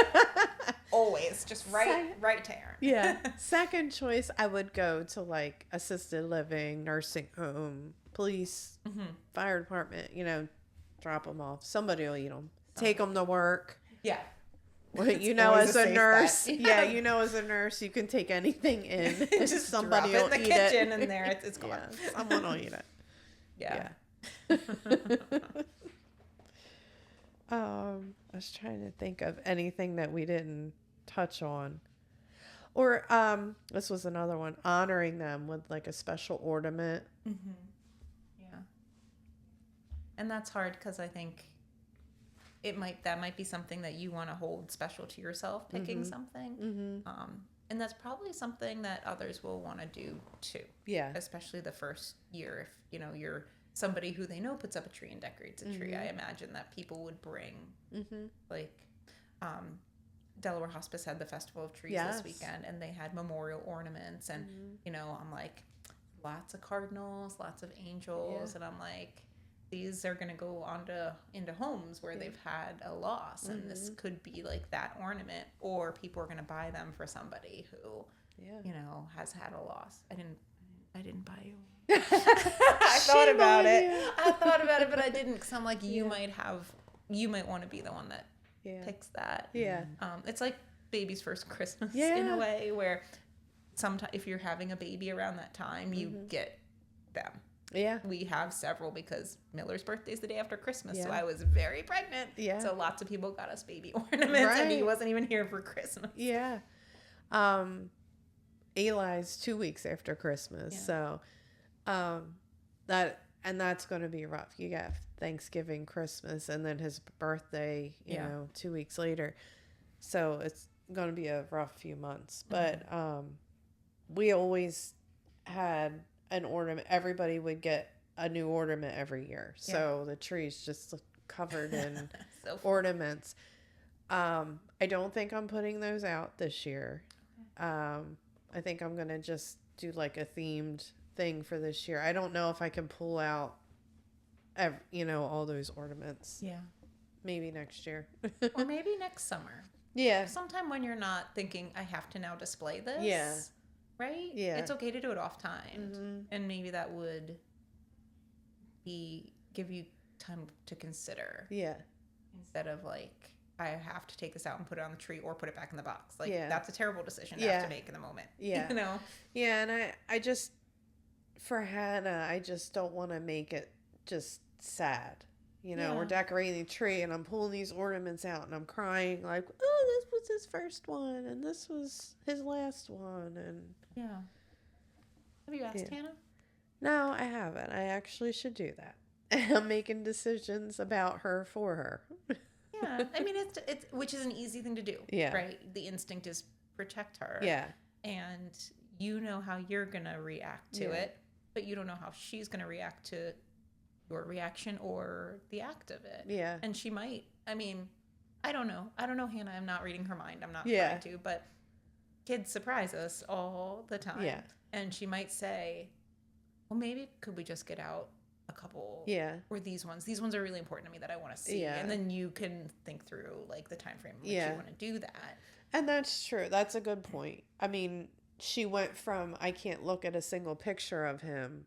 Always. Just right to Aaron. Yeah. Second choice, I would go to like assisted living, nursing home, police, fire department, drop them off. Somebody will eat them. Take them to work. Yeah. Well, as a nurse, as a nurse, you can take anything in. Just somebody drop will it in the eat kitchen, it. And there it's gone. Yeah, someone will eat it. Yeah. I was trying to think of anything that we didn't touch on, or this was another one: honoring them with like a special ornament. Yeah. And that's hard because I think that might be something that you want to hold special to yourself, picking something. And that's probably something that others will want to do too. Yeah. Especially the first year. If, you're somebody who they know puts up a tree and decorates a tree, I imagine that people would bring Delaware Hospice had the Festival of Trees Yes. this weekend, and they had memorial ornaments, and you know, I'm like, lots of cardinals, lots of angels, and I'm like, these are going to go into homes where they've had a loss, and this could be like that ornament, or people are going to buy them for somebody who, you know, has had a loss. I didn't buy you. I thought about it, but I didn't, because I'm like, you might want to be the one that picks that. It's like baby's first Christmas in a way, where sometimes if you're having a baby around that time, you get them. We have several, because Miller's birthday is the day after Christmas, so I was very pregnant. So lots of people got us baby ornaments, and he wasn't even here for Christmas. Eli's 2 weeks after Christmas, so that's going to be rough. You got Thanksgiving, Christmas, and then his birthday, you know, 2 weeks later. So it's going to be a rough few months. But we always had an ornament. Everybody would get a new ornament every year. So the tree's just covered in ornaments. I don't think I'm putting those out this year. I think I'm going to just do like a themed thing for this year. I don't know if I can pull out, all those ornaments. Maybe next year. Or maybe next summer. Sometime when you're not thinking, I have to now display this. Right? It's okay to do it off time. And maybe that would give you time to consider. Instead of like, I have to take this out and put it on the tree or put it back in the box. Like, that's a terrible decision to have to make in the moment. You know? And I just, for Hannah, I just don't want to make it just sad. You know, we're decorating the tree and I'm pulling these ornaments out and I'm crying like, oh, this was his first one and this was his last one. And have you asked Hannah? No, I haven't. I actually should do that. I'm making decisions about her for her. I mean, it's which is an easy thing to do, right? The instinct is protect her. And you know how you're going to react to it, but you don't know how she's going to react to your reaction or the act of it. And she might, I mean, I don't know, Hannah. I'm not reading her mind. I'm not trying to, but kids surprise us all the time. And she might say, well, maybe could we just get out a couple or these ones are really important to me that I want to see, and then you can think through like the time frame in which you want to do that. And that's true. That's a good point. I mean, she went from I can't look at a single picture of him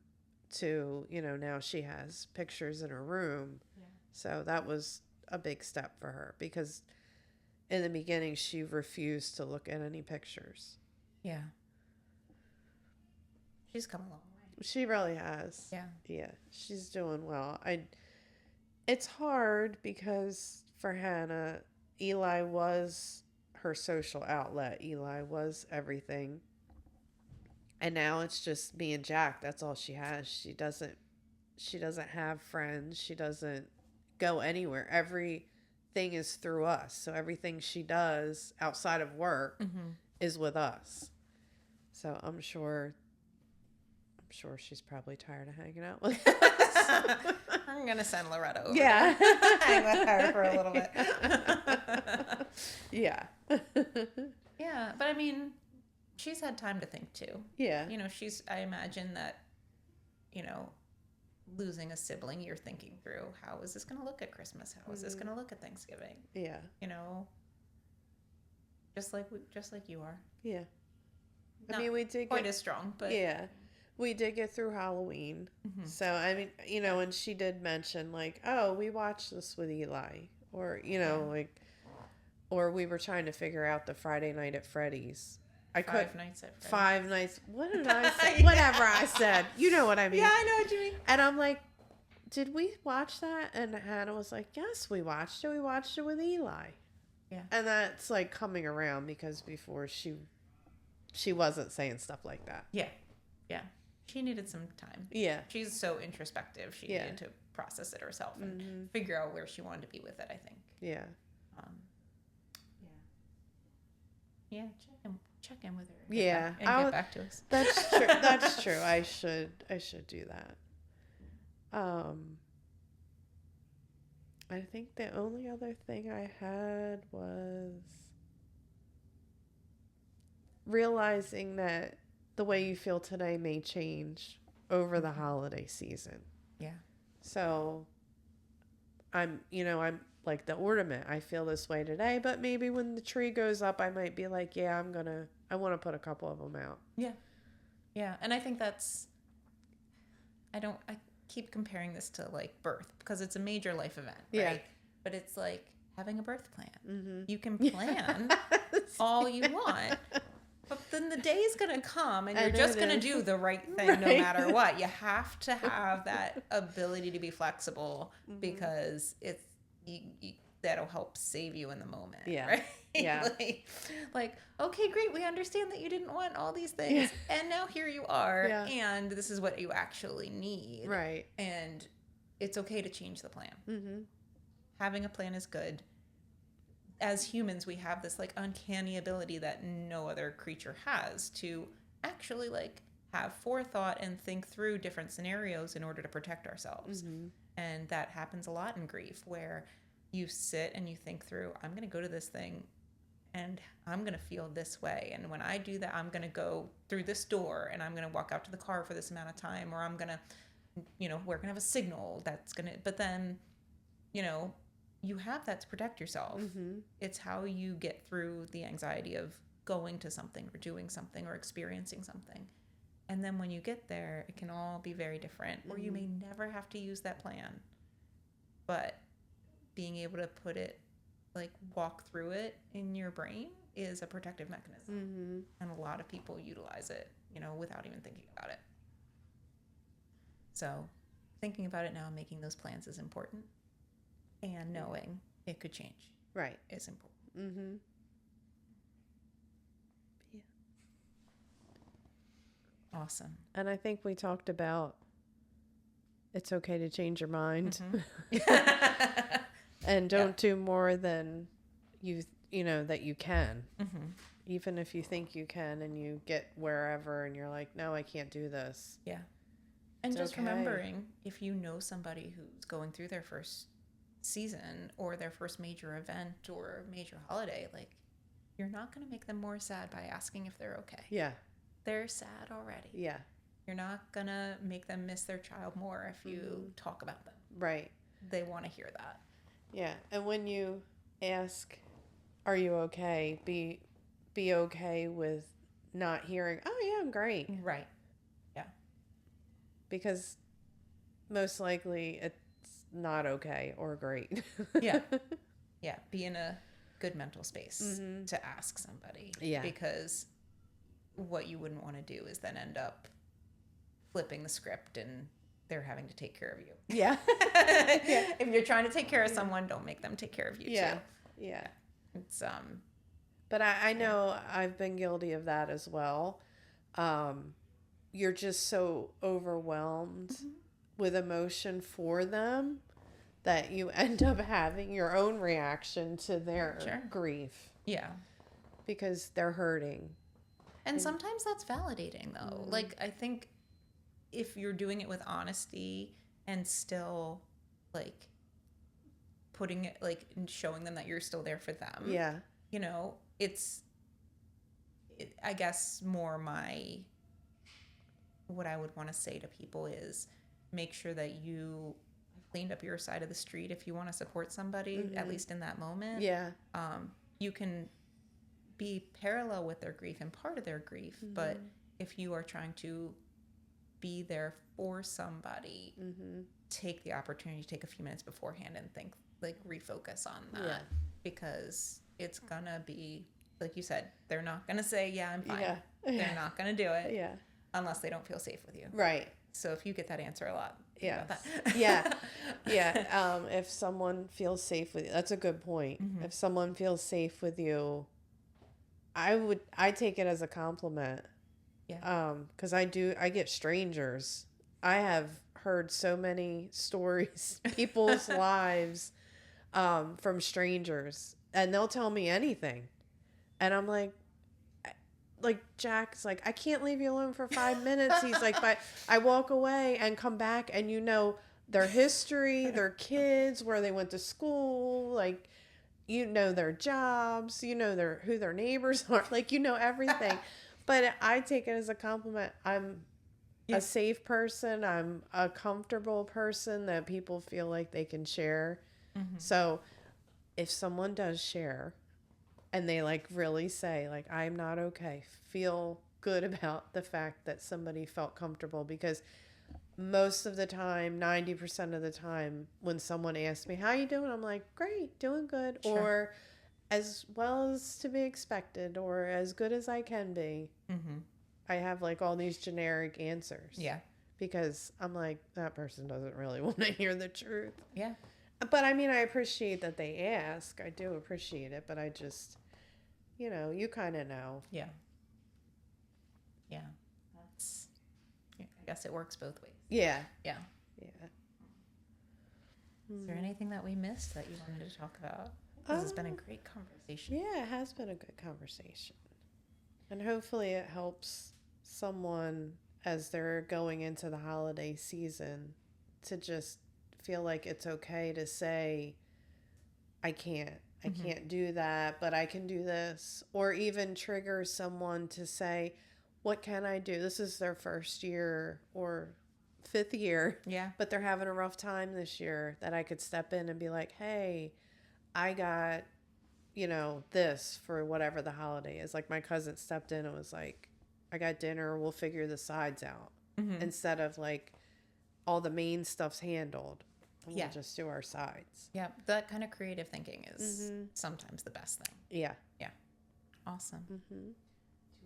to, now she has pictures in her room. So that was a big step for her, because in the beginning she refused to look at any pictures. She's come along. She really has. Yeah. She's doing well. It's hard because for Hannah, Eli was her social outlet. Eli was everything. And now it's just me and Jack. That's all she has. She doesn't have friends. She doesn't go anywhere. Everything is through us. So everything she does outside of work is with us. So I'm sure she's probably tired of hanging out with us. I'm going to send Loretta over. Yeah. Hang with her for a little bit. Yeah. But I mean, she's had time to think too. I imagine that, losing a sibling, you're thinking through, how is this going to look at Christmas? How is this going to look at Thanksgiving? Just like you are. I mean, we did quite as strong, but we did get through Halloween. So, I mean, and she did mention, like, oh, we watched this with Eli. Or, like, or we were trying to figure out the Friday Night at Freddy's. Five Nights at Freddy's. 5 nights. What did I say? Whatever I said. You know what I mean. Yeah, I know what you mean. And I'm like, did we watch that? And Hannah was like, yes, we watched it. We watched it with Eli. And that's, like, coming around, because before she wasn't saying stuff like that. Yeah. She needed some time. She's so introspective. She needed to process it herself and figure out where she wanted to be with it, I think. Check in with her. And get back to us. That's true. That's true. I should do that. I think the only other thing I had was realizing that the way you feel today may change over the holiday season. Yeah. So I'm like the ornament. I feel this way today, but maybe when the tree goes up, I might be like, yeah, I want to put a couple of them out. Yeah. Yeah. And I think I keep comparing this to like birth because it's a major life event, right? Yeah. But it's like having a birth plan. Mm-hmm. You can plan all you want, but then the day is going to come and you're just going to do the right thing no matter what. You have to have that ability to be flexible because it's, that'll help save you in the moment. Yeah. Right? Yeah. like, okay, great. We understand that you didn't want all these things. Yeah. And now here you are. Yeah. And this is what you actually need. Right. And it's okay to change the plan. Mm-hmm. Having a plan is good. As humans, we have this like uncanny ability that no other creature has to actually like have forethought and think through different scenarios in order to protect ourselves. Mm-hmm. And that happens a lot in grief where you sit and you think through, I'm going to go to this thing and I'm going to feel this way. And when I do that, I'm going to go through this door and I'm going to walk out to the car for this amount of time, or I'm going to, we're going to have a signal that's going to, but then, you have that to protect yourself. Mm-hmm. It's how you get through the anxiety of going to something or doing something or experiencing something. And then when you get there, it can all be very different, or you may never have to use that plan. But being able to put it, like walk through it in your brain is a protective mechanism. Mm-hmm. And a lot of people utilize it, without even thinking about it. So thinking about it now and making those plans is important. And knowing it could change. Right. Is important. Mm-hmm. Yeah. Awesome. And I think we talked about it's okay to change your mind. Mm-hmm. And don't do more than that you can. Mm-hmm. Even if you think you can and you get wherever and you're like, no, I can't do this. Yeah. And it's just remembering, if you know somebody who's going through their first season or their first major event or major holiday, like, you're not going to make them more sad by asking if they're okay. Yeah. They're sad already. Yeah. You're not going to make them miss their child more if you talk about them. Right. They want to hear that. Yeah. And when you ask, are you okay? Be okay with not hearing, oh yeah, I'm great. Right. Yeah. Because most likely it's not okay or great. Yeah. Yeah. Be in a good mental space to ask somebody. Yeah. Because what you wouldn't want to do is then end up flipping the script and they're having to take care of you. Yeah. Yeah. If you're trying to take care of someone, don't make them take care of you too. Yeah. It's But I know I've been guilty of that as well. You're just so overwhelmed with emotion for them that you end up having your own reaction to their grief. Yeah. Because they're hurting. And sometimes that's validating though. Like, I think if you're doing it with honesty and still like putting it like and showing them that you're still there for them. Yeah. I guess more what I would want to say to people is make sure that you have cleaned up your side of the street if you want to support somebody, at least in that moment. Yeah. You can be parallel with their grief and part of their grief, but if you are trying to be there for somebody, take the opportunity to take a few minutes beforehand and think, like, refocus on that, because it's gonna be, like you said, they're not gonna say, yeah, I'm fine. They're not gonna do it unless they don't feel safe with you. Right. So if you get that answer a lot, yeah. Yeah. If someone feels safe with you, that's a good point. If someone feels safe with you, I take it as a compliment. Yeah. Because I get strangers. I have heard so many stories, people's lives, from strangers, and they'll tell me anything. And I'm like Jack's like, I can't leave you alone for 5 minutes. He's like, but I walk away and come back and their history, their kids, where they went to school, like, you know their jobs, you know who their neighbors are, like you know everything. But I take it as a compliment. I'm a safe person. I'm a comfortable person that people feel like they can share. So if someone does share and they like really say like I'm not okay, feel good about the fact that somebody felt comfortable, because most of the time, 90% of the time, when someone asks me, how you doing? I'm like, great, doing good. Sure. Or as well as to be expected, or as good as I can be. I have like all these generic answers. Yeah. Because I'm like, that person doesn't really want to hear the truth. Yeah. But I mean, I appreciate that they ask. I do appreciate it. But I just, you kind of know. Yeah. Yeah. I guess it works both ways. Yeah. Yeah. Yeah. Is there anything that we missed that you wanted to talk about? This has been a great conversation. Yeah, it has been a good conversation. And hopefully it helps someone as they're going into the holiday season to just feel like it's okay to say, I can't do that, but I can do this. Or even trigger someone to say, what can I do? This is their first year or fifth year. Yeah. But they're having a rough time this year, that I could step in and be like, hey, I got, this for whatever the holiday is. Like my cousin stepped in and was like, I got dinner. We'll figure the sides out. Instead of like all the main stuff's handled. We'll just do our sides. Yeah. That kind of creative thinking is sometimes the best thing. Yeah. Yeah. Awesome. Should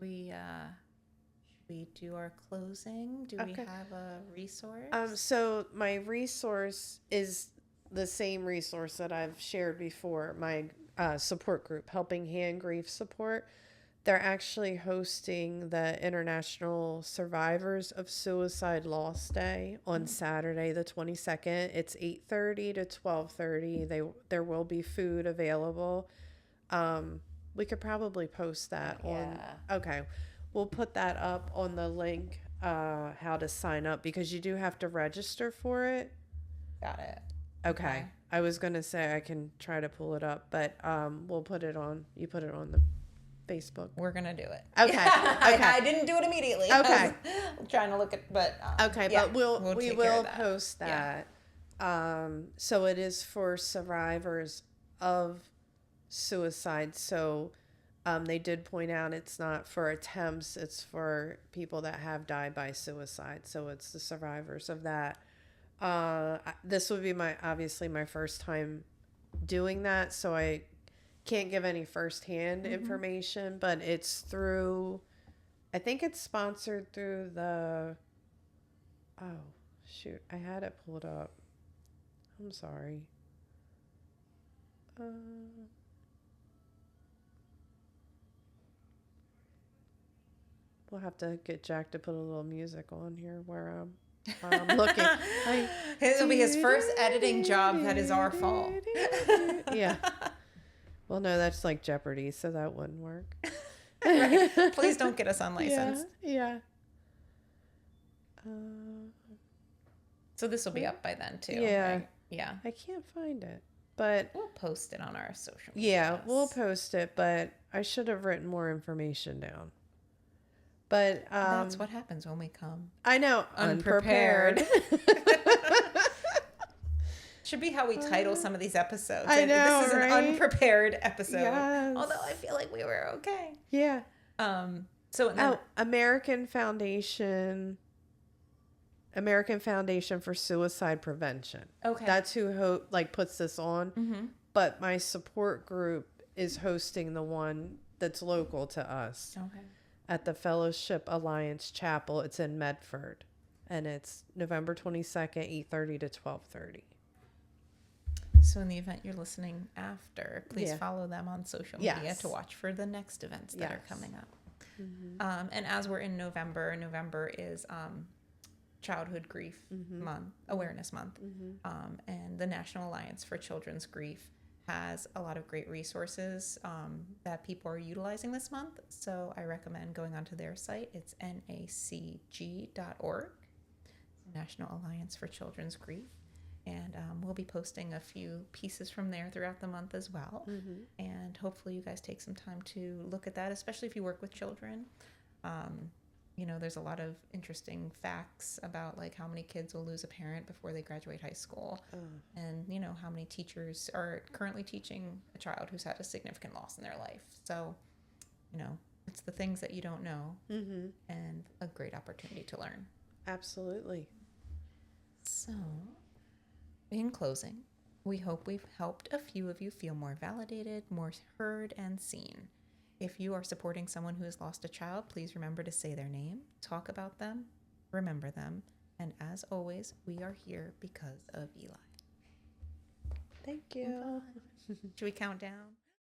we do our closing? Do we have a resource? So my resource is the same resource that I've shared before, my support group, Helping Hand Grief Support. They're actually hosting the International Survivors of Suicide Loss Day on Saturday, the 22nd. It's 8:30 to 12:30. There will be food available. We could probably post that on. Okay. We'll put that up on the link, how to sign up, because you do have to register for it. Got it. Okay. I was going to say I can try to pull it up, but we'll put it on. You put it on the Facebook. We're going to do it. Okay. I didn't do it immediately. Okay. I'm trying to look at, but. Okay, yeah, but we will that. post that. So it is for survivors of suicide. So they did point out it's not for attempts, it's for people that have died by suicide. So it's the survivors of that. This would be obviously my first time doing that, so I can't give any firsthand information, but it's through, I think it's sponsored through the, oh shoot, I had it pulled up. I'm sorry. We'll have to get Jack to put a little music on here where I'm looking. It'll be his first editing job. That is our fault. Yeah. Well, no, that's like Jeopardy, so that wouldn't work. Right. Please don't get us unlicensed. Yeah. So this will be up by then too. Yeah. Right? Yeah. I can't find it, but we'll post it on our social media. Yeah, we'll post it, but I should have written more information down. But that's what happens when we come. I know, unprepared. Should be how we title some of these episodes. I know, this is right? an unprepared episode. Yes. Although I feel like we were okay. Yeah. So American Foundation for Suicide Prevention. Okay. That's who puts this on. Mm-hmm. But my support group is hosting the one that's local to us. Okay. At the Fellowship Alliance Chapel. It's in Medford. And it's November 22nd, 8:30 to 12:30. So in the event you're listening after, please follow them on social media to watch for the next events that are coming up. Mm-hmm. And as we're in November is Childhood Grief Month, Awareness Month. Mm-hmm. And the National Alliance for Children's Grief has a lot of great resources that people are utilizing this month. So I recommend going onto their site. It's nacg.org, National Alliance for Children's Grief. And we'll be posting a few pieces from there throughout the month as well. And hopefully you guys take some time to look at that, especially if you work with children. You know, there's a lot of interesting facts about like how many kids will lose a parent before they graduate high school. And, you know, how many teachers are currently teaching a child who's had a significant loss in their life. So, you know, it's the things that you don't know and a great opportunity to learn. Absolutely. So, in closing, we hope we've helped a few of you feel more validated, more heard, and seen. If you are supporting someone who has lost a child, please remember to say their name, talk about them, remember them, and as always, we are here because of Eli. Thank you. Should we count down?